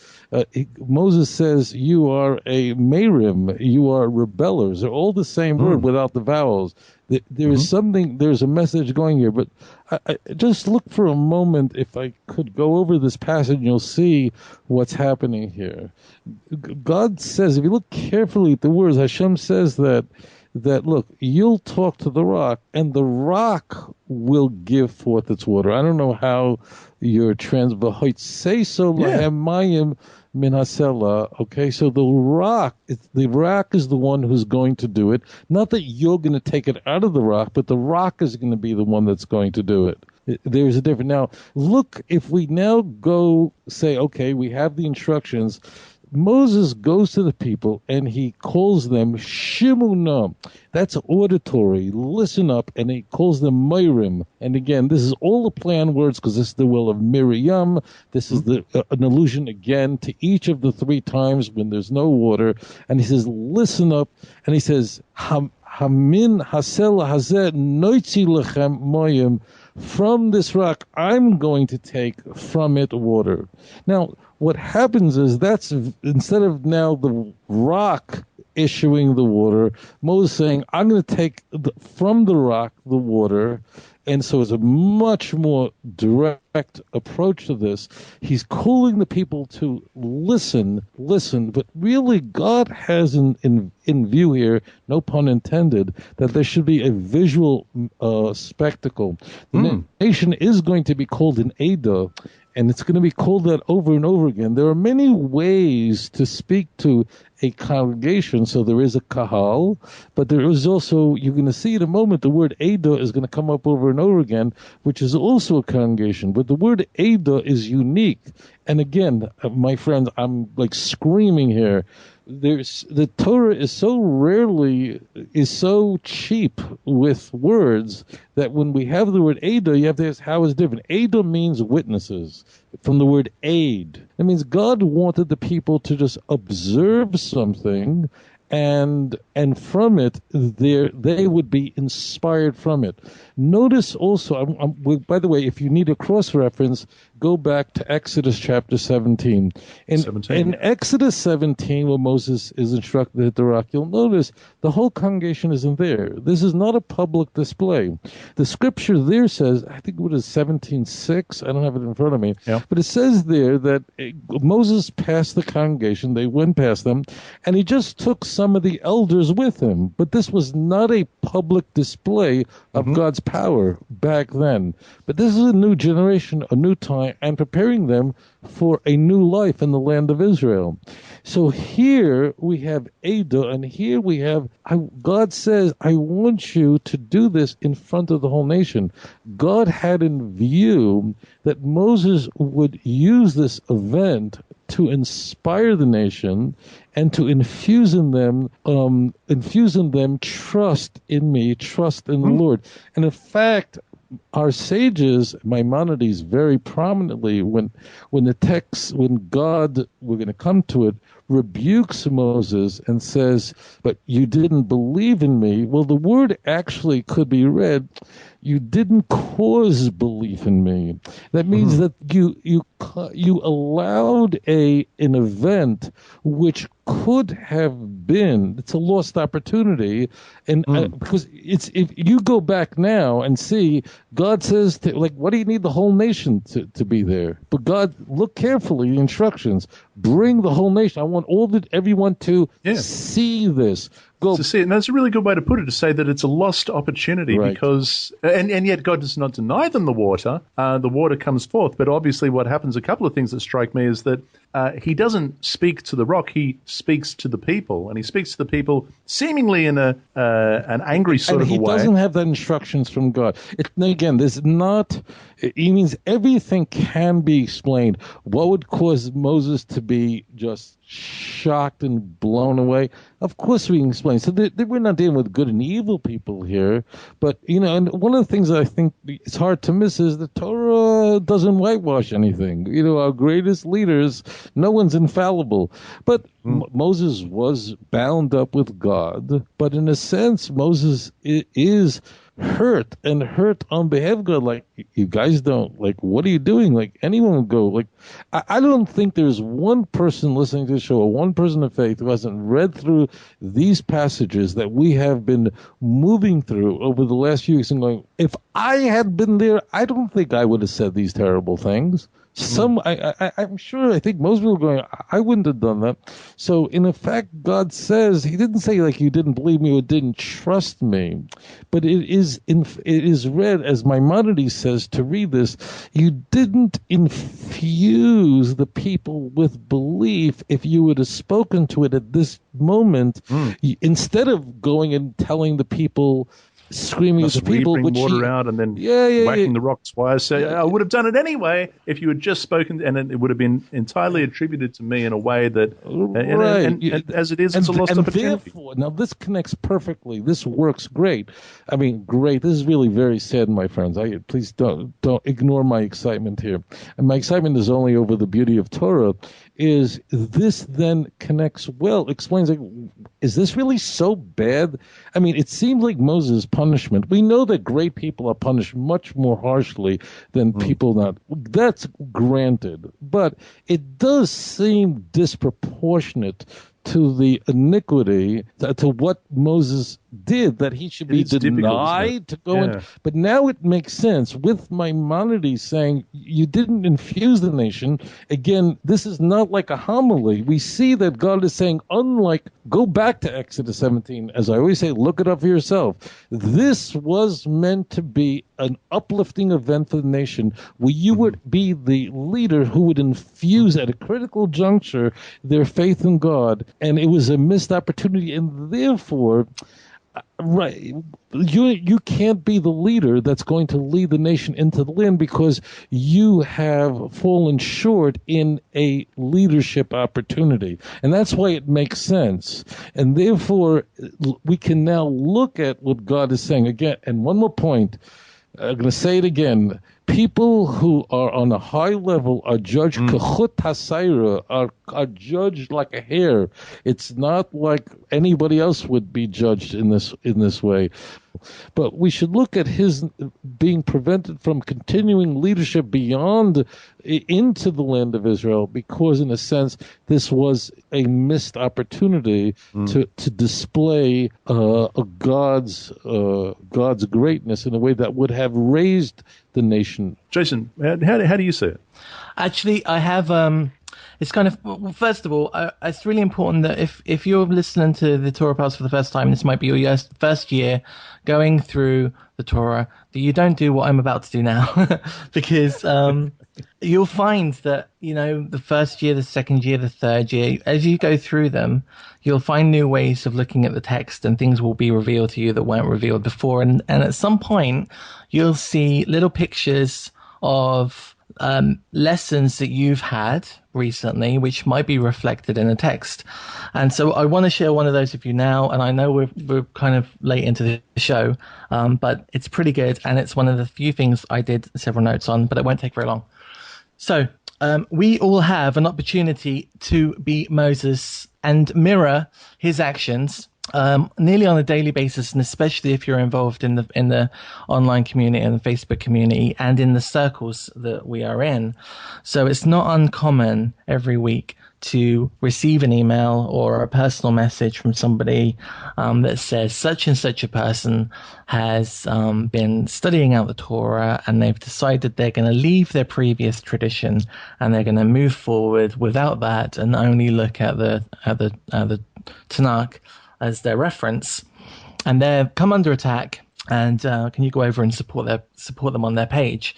Moses says, "You are a Merim, you are rebellers." They're all the same word without the vowels. There's a message going here, but I just look for a moment, if I could go over this passage, and you'll see what's happening here. God says, if you look carefully at the words, Hashem says that look, you'll talk to the rock, and the rock will give forth its water. I don't know how your say so. Mayim min hasela. Okay, so the rock is the one who's going to do it. Not that you're going to take it out of the rock, but the rock is going to be the one that's going to do it. There's a difference. Now, look, if we now go say, okay, we have the instructions. Moses goes to the people and he calls them Shimuna. That's auditory. Listen up. And he calls them Mairim. And again, this is all the play on words because this is the will of Miriam. This is an allusion again to each of the three times when there's no water. And he says, listen up. And he says, Hamin hasel hazeh noitzi lechem moyim from this rock, I'm going to take from it water. Now, what happens is that's instead of now the rock issuing the water, Moses saying, I'm going to take from the rock the water. And so it's a much more direct approach to this. He's calling the people to listen, but really God has in view here, no pun intended, that there should be a visual spectacle. The nation is going to be called an Ada, and it's going to be called that over and over again. There are many ways to speak to a congregation. So there is a kahal, but there is also, you're going to see in a moment, the word Ada is going to come up over and over again, which is also a congregation. But the word Ada is unique. And again, my friends, I'm like screaming here. The Torah is so cheap with words that when we have the word Ada, you have to ask how is it different. Ada means witnesses, from the word aid. It means God wanted the people to just observe something, and from it, they would be inspired from it. Notice also, by the way, if you need a cross-reference, go back to Exodus chapter 17. In Exodus 17, where Moses is instructed to hit the rock, you'll notice the whole congregation isn't there. This is not a public display. The scripture there says, I think it was 17:6, I don't have it in front of me, but it says there that Moses passed the congregation, they went past them, and he just took some of the elders with him. But this was not a public display of God's power back then. But this is a new generation, a new time, and preparing them for a new life in the land of Israel. So here we have Ada, and here we have, God says, I want you to do this in front of the whole nation. God had in view that Moses would use this event to inspire the nation and to infuse in them trust in me, trust in the Lord. And in fact, our sages, Maimonides, very prominently, when God, we're going to come to it, rebukes Moses and says, but you didn't believe in me. Well, the word actually could be read, you didn't cause belief in me. That means that you allowed an event which could have been, it's a lost opportunity, and because if you go back now and see, God says what do you need the whole nation to be there? But God, look carefully the instructions, bring the whole nation. I want everyone to see this. To see it. And that's a really good way to put it, to say that it's a lost opportunity, because, and yet God does not deny them the water. The water comes forth. But obviously what happens, a couple of things that strike me is that he doesn't speak to the rock, he speaks to the people. And he speaks to the people seemingly in an angry sort of a way. And he doesn't have the instructions from God. Again, there's not, it means everything can be explained. What would cause Moses to be just shocked and blown away? Of course we can explain. So we're not dealing with good and evil people here, but and one of the things that I think it's hard to miss is the Torah doesn't whitewash anything. Our greatest leaders, no one's infallible, but Moses was bound up with God, but in a sense Moses is hurt on behalf of God. Like, you guys don't, what are you doing? Anyone would go, I don't think there's one person listening to the show, or one person of faith who hasn't read through these passages that we have been moving through over the last few weeks and going, if I had been there, I don't think I would have said these terrible things. I'm sure, I think most people are going, I wouldn't have done that. So in effect, God says, he didn't say you didn't believe me or didn't trust me, but it is read, as Maimonides says, to read this, you didn't infuse the people with belief. If you would have spoken to it at this moment, instead of going and telling the people, screaming at the people, bring water out and then whacking the rocks twice. I would have done it anyway if you had just spoken, and it would have been entirely attributed to me in a way that, and as it is, it's a lost opportunity. Now this connects perfectly. This works great. I mean, great. This is really very sad, my friends. Please don't ignore my excitement here. And my excitement is only over the beauty of Torah. Is this then connects well, explains, is this really so bad? I mean, it seems like Moses, pun punishment. We know that great people are punished much more harshly than people not. That's granted. But it does seem disproportionate to the iniquity, to what Moses did, that he should be denied to go in. But now it makes sense with Maimonides saying, you didn't infuse the nation. Again, this is not like a homily. We see that God is saying, go back to Exodus 17. As I always say, look it up for yourself. This was meant to be an uplifting event for the nation, where you would be the leader who would infuse at a critical juncture their faith in God. And it was a missed opportunity, and therefore, right, you can't be the leader that's going to lead the nation into the land, because you have fallen short in a leadership opportunity. And that's why it makes sense. And therefore, we can now look at what God is saying again. And one more point, I'm going to say it again. People who are on a high level are judged kechut hasayra, are judged like a hair. It's not like anybody else would be judged in this way. But we should look at his being prevented from continuing leadership beyond into the land of Israel, because in a sense this was a missed opportunity to display God's greatness in a way that would have raised the nation. Jason, how do you see it? Actually, I have. It's kind of, well, first of all, it's really important that if you're listening to the Torah Pals for the first time, this might be your first year going through the Torah, that you don't do what I'm about to do now, because you'll find that, the first year, the second year, the third year, as you go through them, you'll find new ways of looking at the text, and things will be revealed to you that weren't revealed before. And at some point, you'll see little pictures of lessons that you've had recently, which might be reflected in a text. And so I want to share one of those with you now. And I know we're kind of late into the show, but it's pretty good. And it's one of the few things I did several notes on, but it won't take very long. So we all have an opportunity to be Moses and mirror his actions nearly on a daily basis, and especially if you're involved in the online community and the Facebook community and in the circles that we are in. So it's not uncommon every week to receive an email or a personal message from somebody that says such and such a person has been studying out the Torah, and they've decided they're going to leave their previous tradition and they're going to move forward without that and only look at the Tanakh as their reference, and they come under attack. And can you go over and support them on their page?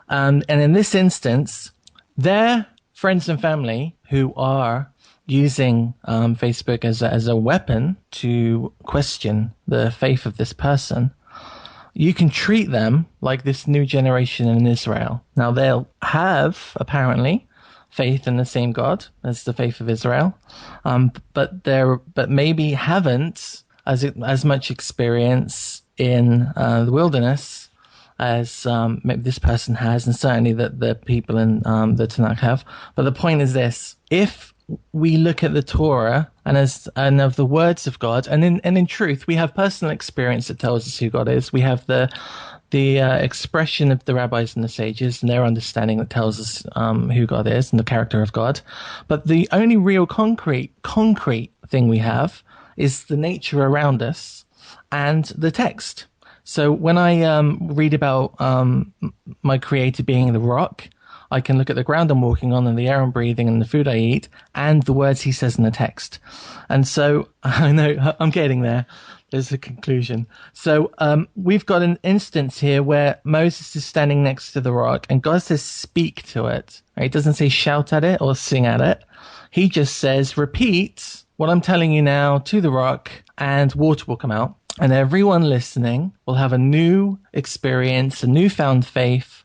And in this instance, their friends and family who are using Facebook as a weapon to question the faith of this person, you can treat them like this new generation in Israel. Now, they'll have apparently faith in the same God as the faith of Israel, but maybe haven't as much experience in the wilderness as maybe this person has, and certainly that the people in the Tanakh have. But the point is this: if we look at the Torah and of the words of God, and in truth, we have personal experience that tells us who God is. We have the expression of the rabbis and the sages and their understanding that tells us who God is and the character of God. But the only real concrete thing we have is the nature around us and the text. So when I read about my Creator being the rock, I can look at the ground I'm walking on and the air I'm breathing and the food I eat and the words he says in the text. And so I know I'm getting there. There's a conclusion. So we've got an instance here where Moses is standing next to the rock and God says, speak to it. He doesn't say shout at it or sing at it. He just says, repeat what I'm telling you now to the rock, and water will come out. And everyone listening will have a new experience, a newfound faith.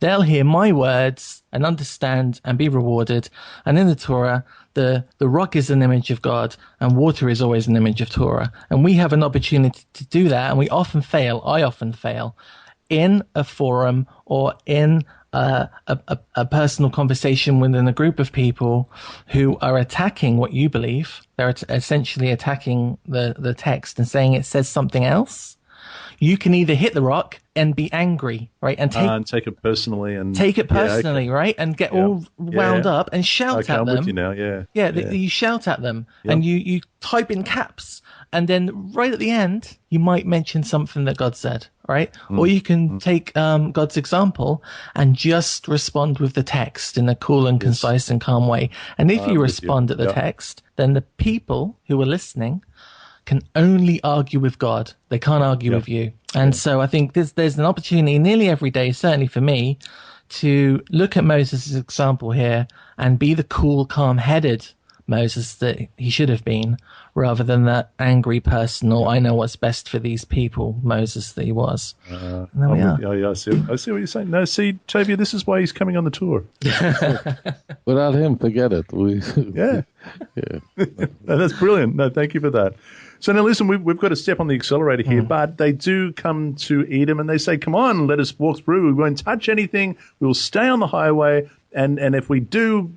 They'll hear my words and understand and be rewarded. And in the Torah, the rock is an image of God and water is always an image of Torah. And we have an opportunity to do that. And we often fail. I often fail in a forum or in a personal conversation within a group of people who are attacking what you believe. They're essentially attacking the text and saying it says something else. you can either hit the rock and be angry, right, and take it personally, right, and get all wound up and shout at them. I'm with you now. You shout at them, and you type in caps, and then right at the end you might mention something that God said, right? Or you can take God's example and just respond with the text in a cool and concise and calm way. And if you respond at the text, then the people who are listening can only argue with God. They can't argue with you. And so I think there's an opportunity nearly every day, certainly for me, to look at Moses' example here and be the cool, calm-headed Moses that he should have been, rather than that angry person, or I know what's best for these people Moses that he was. And there we are. I see what you're saying. No, see, Tavia, this is why he's coming on the tour. Without him, forget it. No, that's brilliant. No, thank you for that. So now listen, we've got to step on the accelerator here, but they do come to Edom and they say, come on, let us walk through. We won't touch anything. We will stay on the highway. And if we do,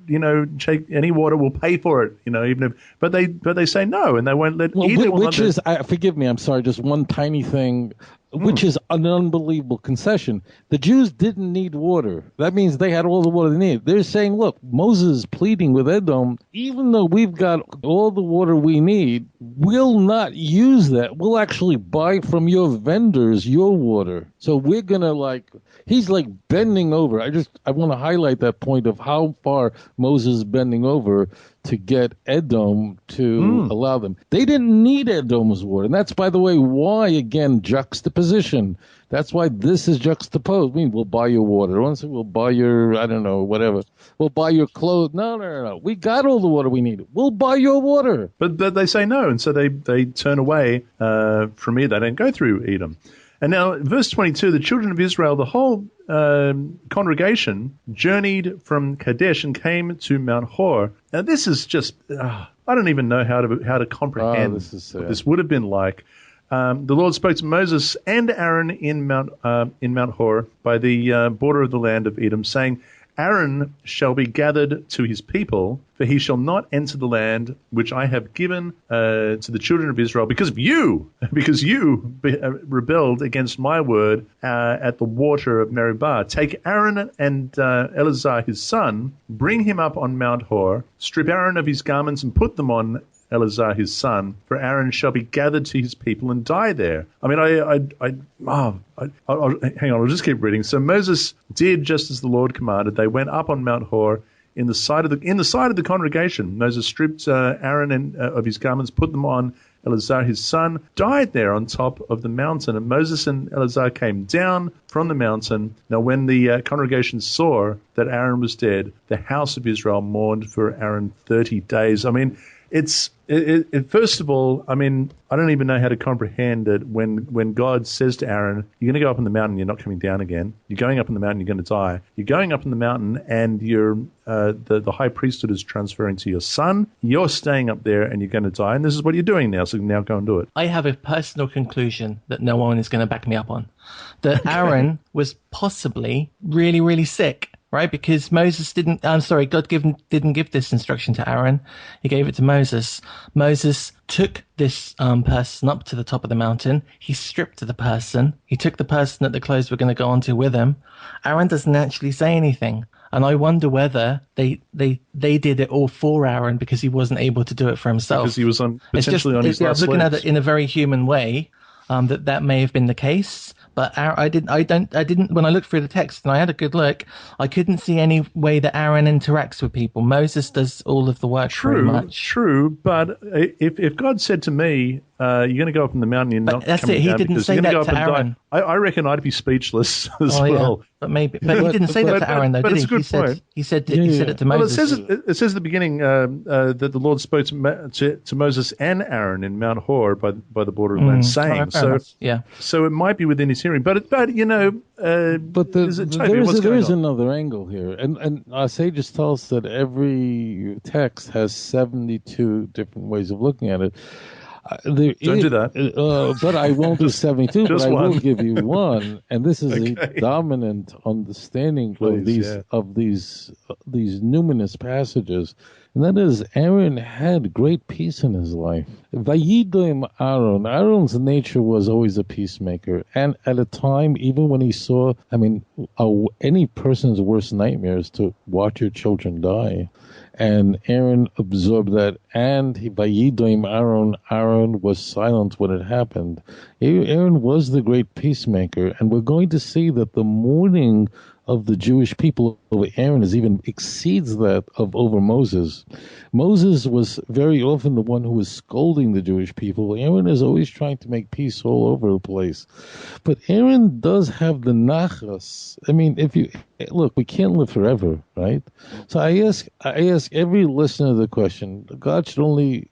take any water, we'll pay for it, even if, but they say no, and they won't let either one. Which is, forgive me, I'm sorry, just one tiny thing, which is an unbelievable concession. The Jews didn't need water. That means they had all the water they needed. They're saying, look, Moses is pleading with Edom, even though we've got all the water we need, we'll not use that. We'll actually buy from your vendors your water. So we're going to he's bending over. I want to highlight that point of how far Moses is bending over to get Edom to allow them. They didn't need Edom's water. And that's, by the way, why, again, juxtaposition. That's why this is juxtaposed. I mean, we'll buy your water. Once we'll buy your, I don't know, whatever. We'll buy your clothes. No. We got all the water we need. We'll buy your water. But they say no, and so they turn away from here. They don't go through Edom. And now, verse 22, the children of Israel, the whole congregation, journeyed from Kadesh and came to Mount Hor. Now, this is just, I don't even know how to comprehend what this would have been like. The Lord spoke to Moses and Aaron in Mount Hor by the border of the land of Edom, saying, Aaron shall be gathered to his people, for he shall not enter the land which I have given to the children of Israel because you rebelled against my word at the water of Meribah. Take Aaron and Eleazar his son, bring him up on Mount Hor, strip Aaron of his garments and put them on Eleazar his son, for Aaron shall be gathered to his people and die there. I mean, hang on, I'll just keep reading. So Moses did just as the Lord commanded. They went up on Mount Hor in the sight of the congregation. Moses stripped Aaron of his garments, put them on Eleazar his son, died there on top of the mountain. And Moses and Eleazar came down from the mountain. Now when the congregation saw that Aaron was dead, the house of Israel mourned for Aaron 30 days. I mean, first of all, I mean, I don't even know how to comprehend it when God says to Aaron, you're going to go up on the mountain, you're not coming down again. You're going up on the mountain, you're going to die. You're going up on the mountain, and the high priesthood is transferring to your son. You're staying up there, and you're going to die. And this is what you're doing now, so now go and do it. I have a personal conclusion that no one is going to back me up on. That Aaron was possibly really, really sick. Right, because God didn't give this instruction to Aaron. He gave it to Moses. Moses took this person up to the top of the mountain. He stripped the person. He took the person that the clothes were going to go onto with him. Aaron doesn't actually say anything. And I wonder whether they did it all for Aaron because he wasn't able to do it for himself. Because he was potentially on his last legs. I was looking at it in a very human way, that may have been the case. But I didn't. When I looked through the text and I had a good look, I couldn't see any way that Aaron interacts with people. Moses does all of the work. Pretty much. True. But if God said to me, "You're going to go up in the mountain," you're not that's coming it. He down didn't say that to Aaron. I reckon I'd be speechless as well. Yeah. But maybe. But he didn't say that to Aaron, though, did he? He said it to Moses. Well, it says at the beginning that the Lord spoke to Moses and Aaron in Mount Hor by the border of the land, saying. So it might be within his hearing. But you know. But there is another angle here, and our sages tell us that every text has 72 different ways of looking at it. Don't do that. But I won't do 72, but just I will one. give you one. And this is Okay. a dominant understanding Please, of these numinous passages. And that is, Aaron had great peace in his life. Vayidoim Aaron. Aaron's nature was always a peacemaker. And at a time, even when he saw, any person's worst nightmare is to watch your children die. And Aaron absorbed that, and Vayidoim Aaron, Aaron was silent when it happened. Aaron was the great peacemaker, and we're going to see that the mourning of the Jewish people over Aaron even exceeds that of over Moses. Moses was very often the one who was scolding the Jewish people. Aaron is always trying to make peace all over the place. But Aaron does have the nachas. I mean, if you look, we can't live forever, right? So I ask every listener the question: God should only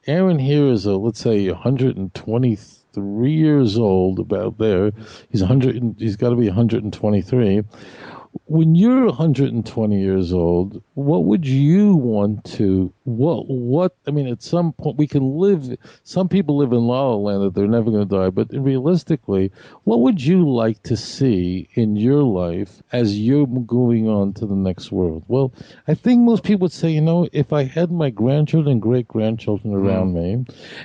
Aaron here is let's say 123 years old, about there. He's got to be 123. When you're 120 years old, what would you want to, at some point we can live, some people live in La La Land that they're never going to die, but realistically, what would you like to see in your life as you're going on to the next world? Well, I think most people would say, if I had my grandchildren and great-grandchildren around me,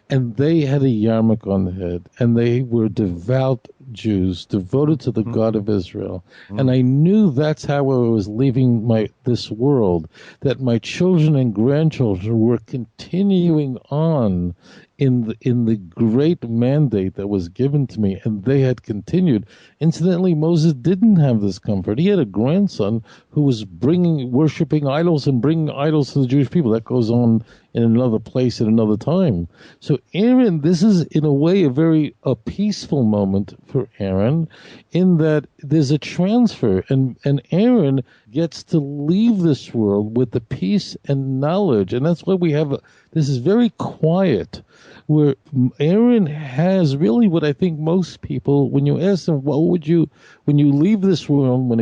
and they had a yarmulke on the head, and they were devout Jews, devoted to the God of Israel, and I knew that's how I was leaving this world, that my children and grandchildren were continuing on in the great mandate that was given to me, and they had continued. Incidentally, Moses didn't have this comfort. He had a grandson who was worshiping idols and bringing idols to the Jewish people. That goes on in another place at another time. So Aaron, this is in a way a peaceful moment for Aaron, in that there's a transfer, and Aaron gets to leave this world with the peace and knowledge, and that's why we have this is very quiet, where Aaron has really what I think most people, when you ask them, what would you, when you leave this world, when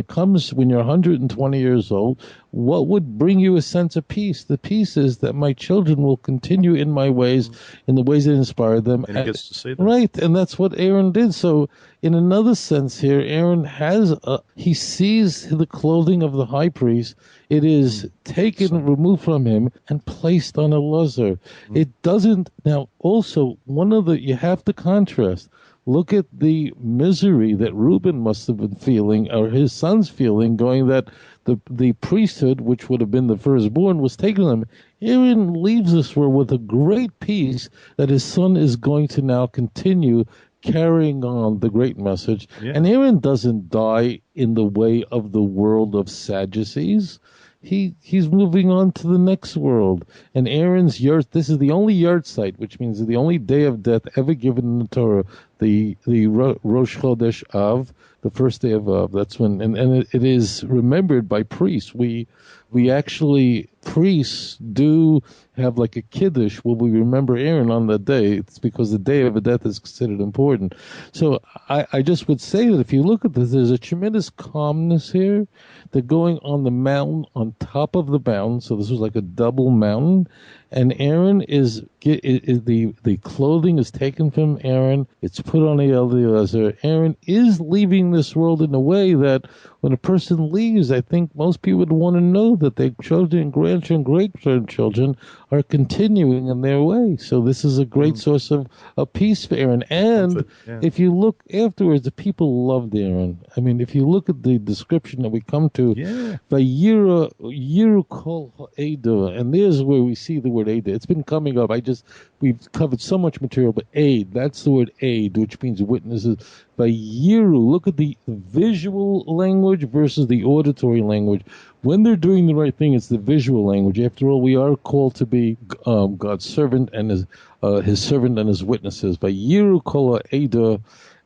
you're 120 years old, what would bring you a sense of peace? The peace is that my children will continue in my ways, in the ways that inspired them. And he gets to see that. Right, and that's what Aaron did. So in another sense here, Aaron he sees the clothing of the high priest. It is taken, removed from him, and placed on Elazar. It doesn't, now also, you have to contrast. Look at the misery that Reuben must have been feeling, or his sons feeling, going that the priesthood, which would have been the firstborn, was taken from him. Aaron leaves this world with a great peace that his son is going to now continue carrying on the great message. Yeah. And Aaron doesn't die in the way of the world of Sadducees. He's moving on to the next world. And Aaron's this is the only yard site, which means the only day of death ever given in the Torah, the Rosh Chodesh Av, the first day of Av. That's when, and it is remembered by priests. We actually, priests do have like a kiddush where we remember Aaron on that day. It's because the day of a death is considered important. So I just would say that if you look at this, there's a tremendous calmness here. They're going on the mountain, on top of the mountain, so this was like a double mountain, and Aaron the clothing is taken from Aaron, it's put on Eliezer. Aaron is leaving this world in a way that when a person leaves, I think most people would want to know that their children, grandchildren, great-grandchildren are continuing in their way. So this is a great source of peace for Aaron. And if you look afterwards, the people loved Aaron. I mean, if you look at the description that we come to, Vayiru Kol Ha'edah, and there's where we see the word Edah. It's been coming up. We've covered so much material, but aid, that's the word aid, which means witnesses. Vayiru, look at the visual language versus the auditory language. When they're doing the right thing, it's the visual language. After all, we are called to be God's servant and his servant and his witnesses. Vayiru Kol Ha'edah,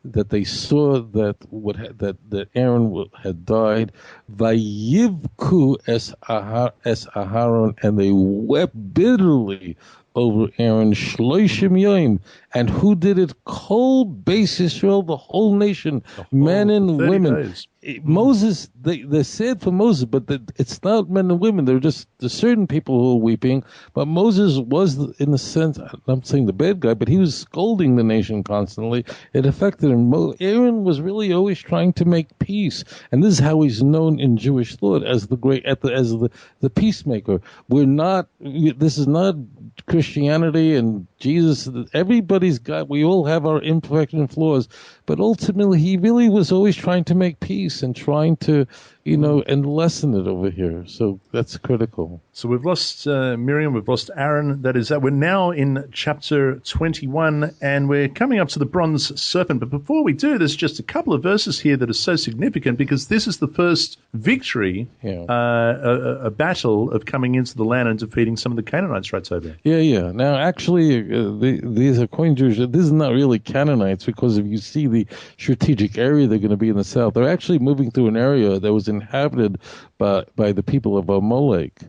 that they saw that Aaron had died. Vayivku es Aharon, and they wept bitterly over Aaron Shloishim Yom. And who did it? Kol Beis Yisrael, the whole nation, men and women. Days. Moses, they're sad for Moses, but it's not men and women. They're just there's certain people who are weeping. But Moses was, in a sense, I'm not saying the bad guy, but he was scolding the nation constantly. It affected him. Aaron was really always trying to make peace, and this is how he's known in Jewish thought as the great, as the peacemaker. This is not Christianity and Jesus. Everybody's got. We all have our imperfections and flaws, but ultimately, he really was always trying to make peace and trying to, and lessen it over here. So that's critical. So we've lost Miriam, we've lost Aaron. That is that. We're now in chapter 21, and we're coming up to the bronze serpent. But before we do, there's just a couple of verses here that are so significant because this is the first victory, a battle of coming into the land and defeating some of the Canaanites, right, Toby? Yeah. Now, actually, these are according to Jewish. This is not really Canaanites because if you see the strategic area they're going to be in the south, they're actually moving through an area that was inhabited by the people of Amalek,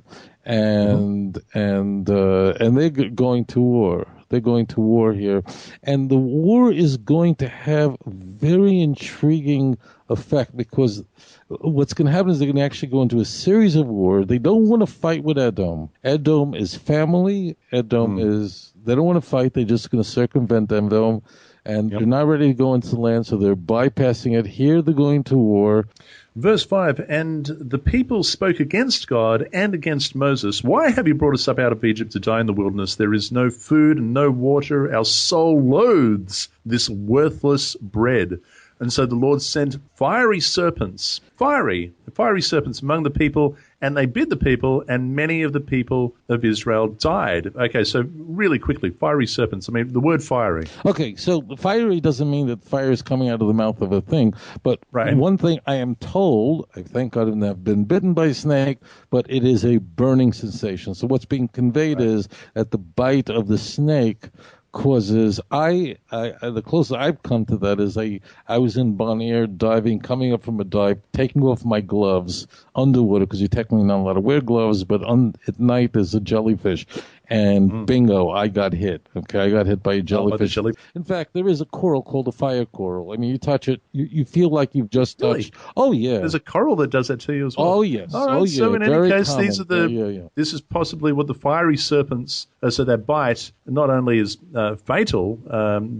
and they're going to war. They're going to war here, and the war is going to have very intriguing effect because what's going to happen is they're going to actually go into a series of wars. They don't want to fight with Edom. Edom is family. Edom is they don't want to fight. They're just going to circumvent Edom. And they're not ready to go into the land, so they're bypassing it. Here they're going to war. Verse 5, and the people spoke against God and against Moses. Why have you brought us up out of Egypt to die in the wilderness? There is no food and no water. Our soul loathes this worthless bread. And so the Lord sent fiery serpents among the people, and they bit the people, and many of the people of Israel died. Okay, so really quickly, fiery serpents. I mean, the word fiery. Okay, so fiery doesn't mean that fire is coming out of the mouth of a thing, but one thing I am told, I thank God I have been bitten by a snake, but it is a burning sensation. So what's being conveyed is that the bite of the snake causes the closest I've come to that is I was in Bon Air diving, coming up from a dive, taking off my gloves underwater because you're technically not allowed to wear gloves, but at night there's a jellyfish. And bingo, I got hit. Okay, I got hit by a jellyfish. In fact, there is a coral called a fire coral. I mean, you touch it, you feel like you've just touched. Oh yeah, there's a coral that does that to you as well. Oh yes. All right. Oh, so yeah. in any Very case, common. these are this is possibly what the fiery serpents. So that bite not only is fatal,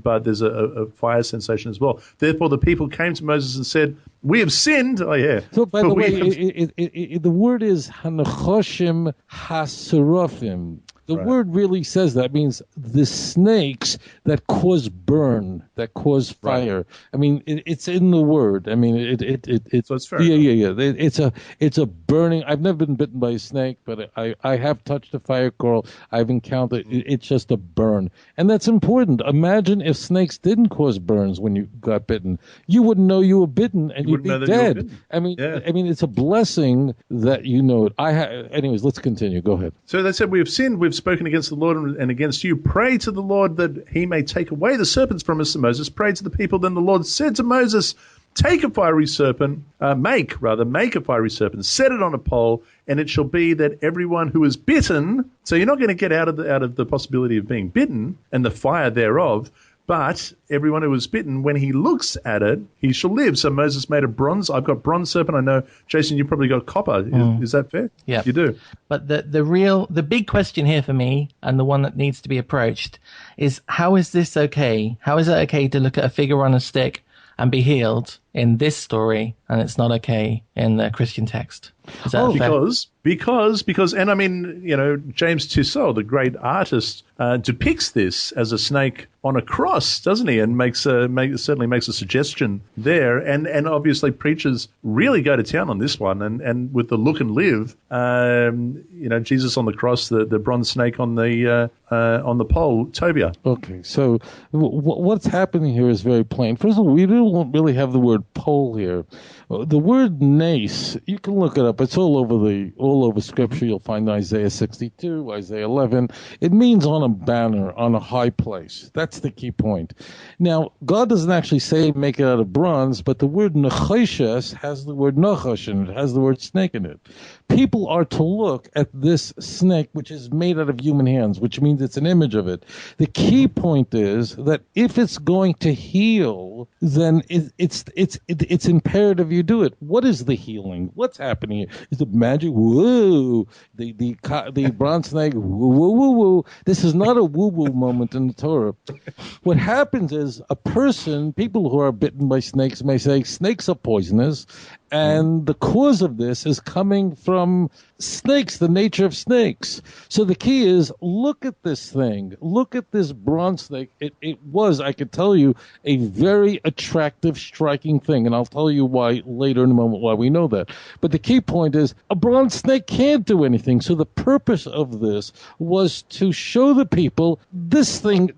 but there's a fire sensation as well. Therefore, the people came to Moses and said, "We have sinned." Oh yeah. So by the way, the word is hanachoshim haserofim. The word really says that means the snakes that cause burn, that cause fire. Right. I mean, it's in the word. I mean, it's so it's fair. Yeah. It's a burning. I've never been bitten by a snake, but I have touched a fire coral. I've encountered. It's just a burn, and that's important. Imagine if snakes didn't cause burns when you got bitten. You wouldn't know you were bitten, and you'd be dead. I mean, it's a blessing that you know it. Anyways, let's continue. Go ahead. So they said, "We have sinned. We've spoken against the Lord and against you. Pray to the Lord that he may take away the serpents from us." And Moses prayed to the people. Then the Lord said to Moses, "Take a fiery serpent, make a fiery serpent, set it on a pole, and it shall be that everyone who is bitten," so you're not going to get out of the possibility of being bitten and the fire thereof, but everyone who is bitten, when he looks at it, he shall live. So Moses made a bronze. I've got bronze serpent. I know, Jason, you probably got copper. Is that fair? Yeah. You do. But the big question here for me, and the one that needs to be approached, is how is this okay? How is it okay to look at a figure on a stick and be healed in this story, and it's not okay in the Christian text? Is that because, and I mean, James Tissot, the great artist, depicts this as a snake on a cross, doesn't he? And certainly makes a suggestion there. And obviously preachers really go to town on this one. And with the look and live, Jesus on the cross, the bronze snake on the pole, Tobia. Okay, so what's happening here is very plain. First of all, we don't really have the word word pole here. The word nace, you can look it up. It's all over Scripture. You'll find Isaiah 62, Isaiah 11. It means on a banner, on a high place. That's the key point. Now, God doesn't actually say make it out of bronze, but the word nechoshes has the word nachash in it, has the word snake in it. People are to look at this snake, which is made out of human hands, which means it's an image of it. The key point is that if it's going to heal, then it's imperative you do it. What is the healing? What's happening here? Is it magic? Whoa! The bronze snake. Woo woo woo woo. This is not a woo woo moment in the Torah. What happens is people who are bitten by snakes may say snakes are poisonous, and the cause of this is coming from snakes, the nature of snakes. So the key is, look at this thing. Look at this bronze snake. It was, I could tell you, a very attractive, striking thing. And I'll tell you why later in a moment, why we know that. But the key point is, a bronze snake can't do anything. So the purpose of this was to show the people, this thing,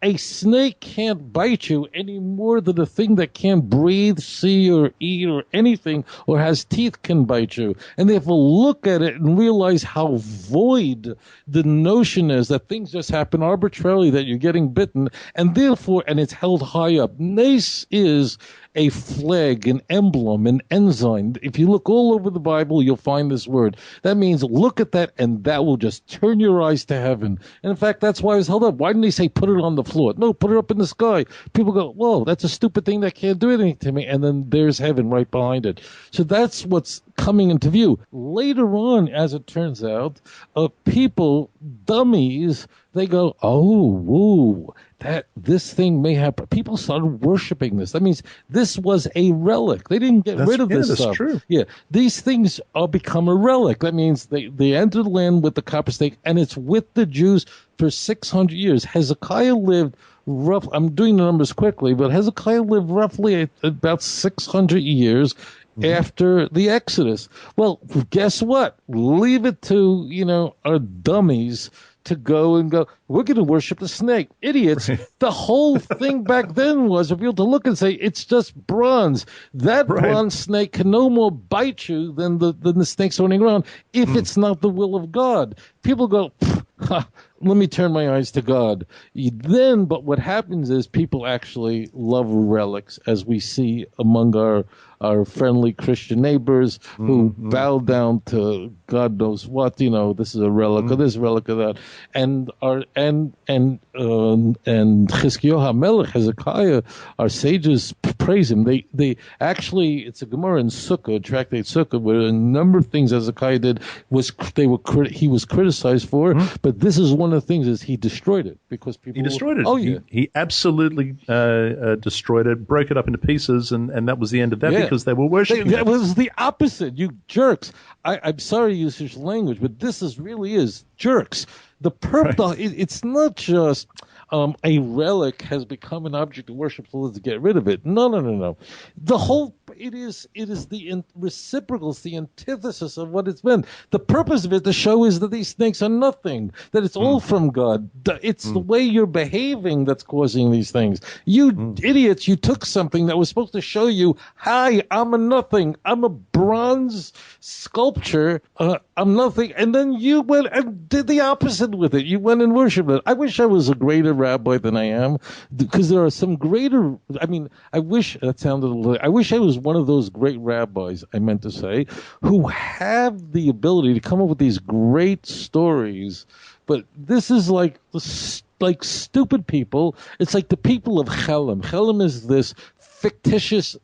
a snake can't bite you any more than a thing that can't breathe, see, or eat, or anything, or has teeth can bite you. And therefore look at it and realize how void the notion is that things just happen arbitrarily, that you're getting bitten, and therefore, and it's held high up. Nace is a flag, an emblem, an ensign. If you look all over the Bible, you'll find this word. That means look at that, and that will just turn your eyes to heaven. And in fact, that's why it's held up. Why didn't they say put it on the floor? No, put it up in the sky. People go, whoa, that's a stupid thing that can't do anything to me. And then there's heaven right behind it. So that's what's coming into view. Later on, as it turns out, people, dummies, they go, oh, whoa, that this thing may have. People started worshiping this. That means this was a relic. They didn't get rid of this stuff. That's true. Yeah, these things are become a relic. That means they entered the land with the copper stake, and it's with the Jews for 600 years. Hezekiah lived I'm doing the numbers quickly, but Hezekiah lived roughly about 600 years after the Exodus. Well, guess what? Leave it to, our dummies to go, we're going to worship the snake. Idiots. Right. The whole thing back then was for people to look and say, it's just bronze. That bronze snake can no more bite you than the snakes running around if it's not the will of God. People go, let me turn my eyes to God. But what happens is people actually love relics, as we see among our friendly Christian neighbors who bow down to God knows what. This is a relic of this, relic of that, and Chizkiyahu HaMelech, Hezekiah, our sages praise him. They actually, it's a Gemara in Sukkah, tractate Sukkah, where a number of things Hezekiah did he was criticized for, but this is one of the things is he destroyed it because people. He destroyed it. Oh yeah, he absolutely destroyed it, broke it up into pieces, and that was the end of that because they were worshiping. That was the opposite. You jerks. I'm sorry to use such language, but this really is jerks. The purpose. It's not just a relic has become an object of worship, so let's get rid of it. No. The whole it is the reciprocal, it's the antithesis of what it's been. The purpose of it, the show, is that these snakes are nothing, that it's all from God. It's the way you're behaving that's causing these things. You idiots, you took something that was supposed to show you, hi, I'm a nothing. I'm a bronze sculpture. I'm nothing. And then you went and did the opposite with it. You went and worshipped it. I wish I was a greater rabbi than I am, because there are some greater, I wish I was one of those great rabbis, I meant to say, who have the ability to come up with these great stories. But this is like stupid people. It's like the people of Chelm. Chelm is this fictitious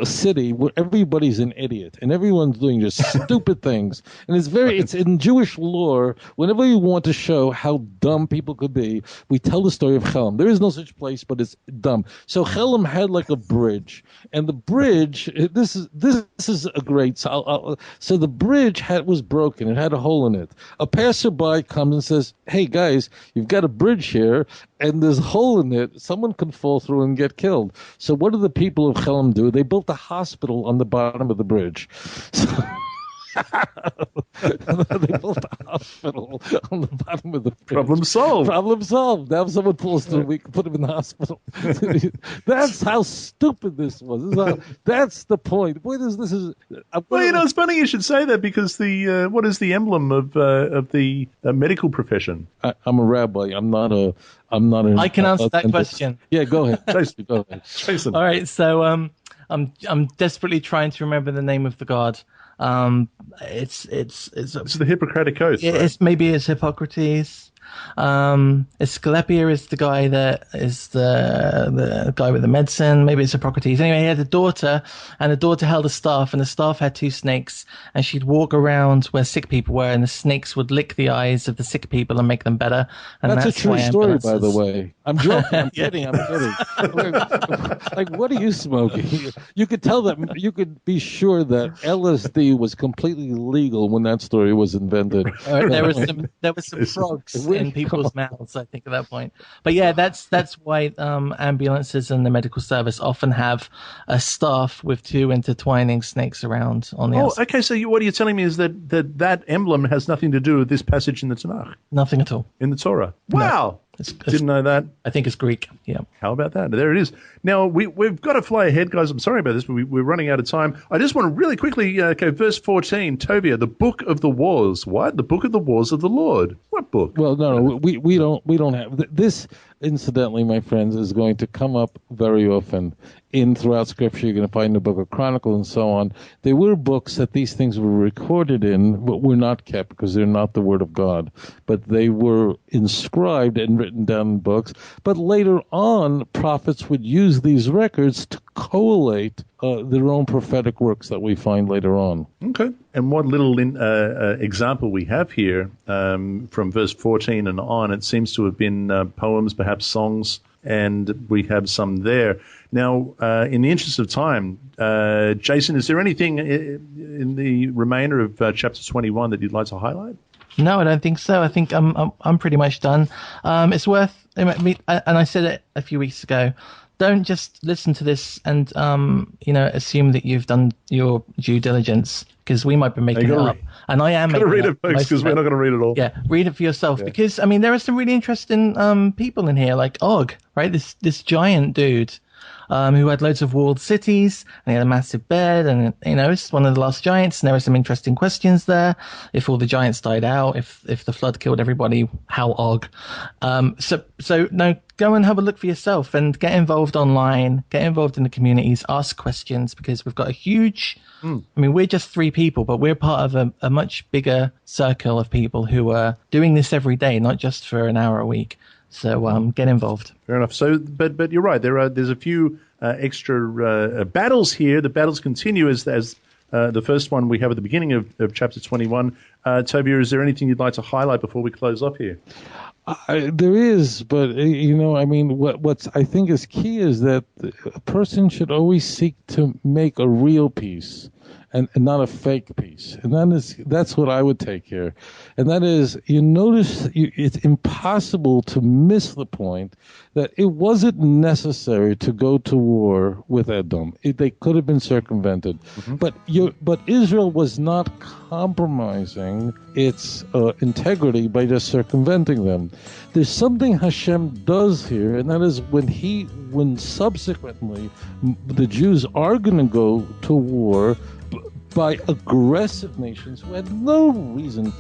city where everybody's an idiot and everyone's doing just stupid things. And it's in Jewish lore, whenever we want to show how dumb people could be, we tell the story of Chelm. There is no such place, but it's dumb. So Chelm had like a bridge, and the bridge, this is a great, so the bridge was broken. It had a hole in it. A passerby comes and says, hey guys, you've got a bridge here, and there's a hole in it. Someone can fall through and get killed. So what do the people of Chelm do? They built a hospital on the bottom of the bridge. They built a hospital on the bottom of the bridge. Problem solved. Problem solved. Now if someone pulls through, we can put him in the hospital. That's how stupid this was. That's the point. The point is, this is. Well, it's funny you should say that, because the what is the emblem of the medical profession? I'm a rabbi. I'm not an. I can answer that question. Yeah, go ahead. Jason. Go ahead. Jason. All right, so I'm desperately trying to remember the name of the god. It's the Hippocratic Oath. Right? It's Hippocrates. Asclepius is the guy that is the guy with the medicine. Maybe it's Hippocrates. Anyway, he had a daughter, and the daughter held a staff, and the staff had two snakes, and she'd walk around where sick people were, and the snakes would lick the eyes of the sick people and make them better. And that's a true story, by the way. I'm joking. I'm kidding. Like, what are you smoking? You could tell that. You could be sure that LSD was completely legal when that story was invented. There was some frogs in people's mouths, I think, at that point. But yeah, that's why ambulances and the medical service often have a staff with two intertwining snakes around on the outside. Okay, so what you're telling me is that emblem has nothing to do with this passage in the Tanakh? Nothing at all. In the Torah? Wow! Didn't know that. I think it's Greek, yeah. How about that? There it is. Now, we've got to fly ahead, guys. I'm sorry about this, but we're running out of time. I just want to really quickly, verse 14, Tovia, the book of the wars. What? The book of the wars of the Lord. What book? Well, no, we don't have this. Incidentally, my friends, is going to come up very often throughout Scripture. You're going to find the Book of Chronicles and so on. There were books that these things were recorded in, but were not kept because they're not the Word of God. But they were inscribed and written down in books. But later on, prophets would use these records to collate their own prophetic works that we find later on. Okay. And one little example we have here from verse 14 and on, it seems to have been poems, perhaps songs, and we have some there. Now, in the interest of time, Jason, is there anything in the remainder of chapter 21 that you'd like to highlight? No, I don't think so. I think I'm pretty much done. It's worth, and I said it a few weeks ago, don't just listen to this and assume that you've done your due diligence, because we might be making it up. And I am making it up. Read it, folks, because we're not going to read it all. Yeah, read it for yourself, because there are some really interesting people in here, like Og, right? This giant dude. Who had loads of walled cities, and he had a massive bed, and it's one of the last giants, and there were some interesting questions there. If all the giants died out, if the flood killed everybody, how Og? So no, go and have a look for yourself and get involved online, get involved in the communities, ask questions, because we've got a huge. I mean, we're just 3 people, but we're part of a much bigger circle of people who are doing this every day, not just for an hour a week. So get involved. Fair enough. So, but you're right. There's a few extra battles here. The battles continue as the first one we have at the beginning of chapter 21. Toby, is there anything you'd like to highlight before we close off here? There is, but what I think is key is that a person should always seek to make a real peace. And not a fake peace. And that's what I would take here. And that is, you notice it's impossible to miss the point that it wasn't necessary to go to war with Edom. They could have been circumvented. Mm-hmm. But Israel was not compromising its integrity by just circumventing them. There's something Hashem does here, and that is when subsequently the Jews are going to go to war by aggressive nations who had no reason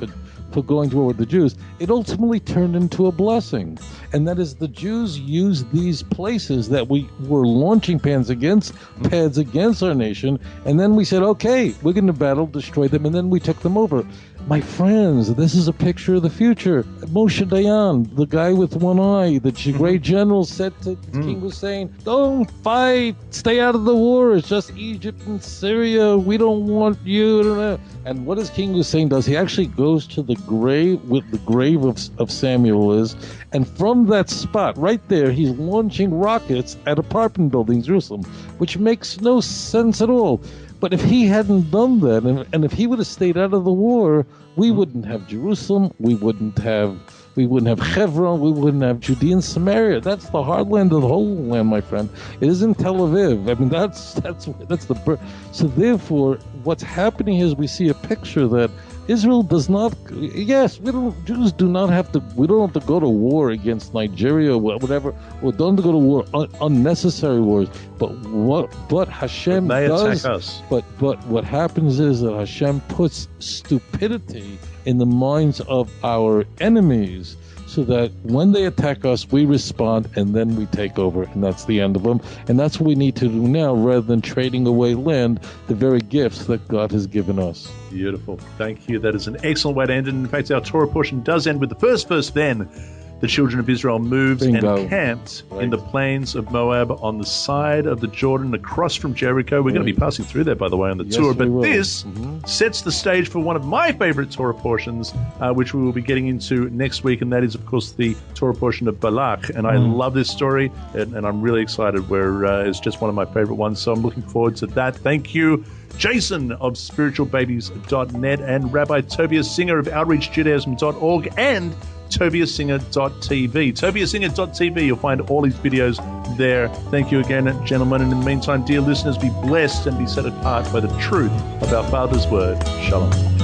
for going to war with the Jews, it ultimately turned into a blessing. And that is, the Jews used these places that we were launching pads against our nation, and then we said, okay, we're going to battle, destroy them, and then we took them over. My friends, this is a picture of the future. Moshe Dayan, the guy with one eye, the great general, said to King Hussein, don't fight, stay out of the war, it's just Egypt and Syria, we don't want you. And what does King Hussein does? He actually goes to the grave, with the grave of Samuel is, and from that spot, right there, he's launching rockets at apartment buildings in Jerusalem, which makes no sense at all. But if he hadn't done that, and if he would have stayed out of the war, we wouldn't have Jerusalem, we wouldn't have We wouldn't have Hebron. We wouldn't have Judea and Samaria. That's the heartland of the Holy Land, my friend. It isn't Tel Aviv. I mean, that's the birth. So therefore, what's happening is we see a picture that Israel does not. Yes, Jews do not have to. We don't have to go to war against Nigeria or whatever. We don't have to go to war, unnecessary wars. But Hashem does. Attack us. But what happens is that Hashem puts stupidity in the minds of our enemies, so that when they attack us, we respond and then we take over, and that's the end of them. And that's what we need to do now, rather than trading away land, the very gifts that God has given us. Beautiful. Thank you. That is an excellent way to end it. In fact, our Torah portion does end with the first verse then. The children of Israel moved Bingo. and camped in the plains of Moab on the side of the Jordan across from Jericho. We're going to be passing through there, by the way, on the tour. But this sets the stage for one of my favorite Torah portions, which we will be getting into next week. And that is, of course, the Torah portion of Balak. And I love this story, and I'm really excited where it's just one of my favorite ones. So I'm looking forward to that. Thank you, Jason of spiritualbabies.net and Rabbi Tobias Singer of outreachjudaism.org and tobiasinger.tv. tobiasinger.tv. You'll find all these videos there. Thank you again, gentlemen. And in the meantime, dear listeners, be blessed and be set apart by the truth of our Father's word. Shalom.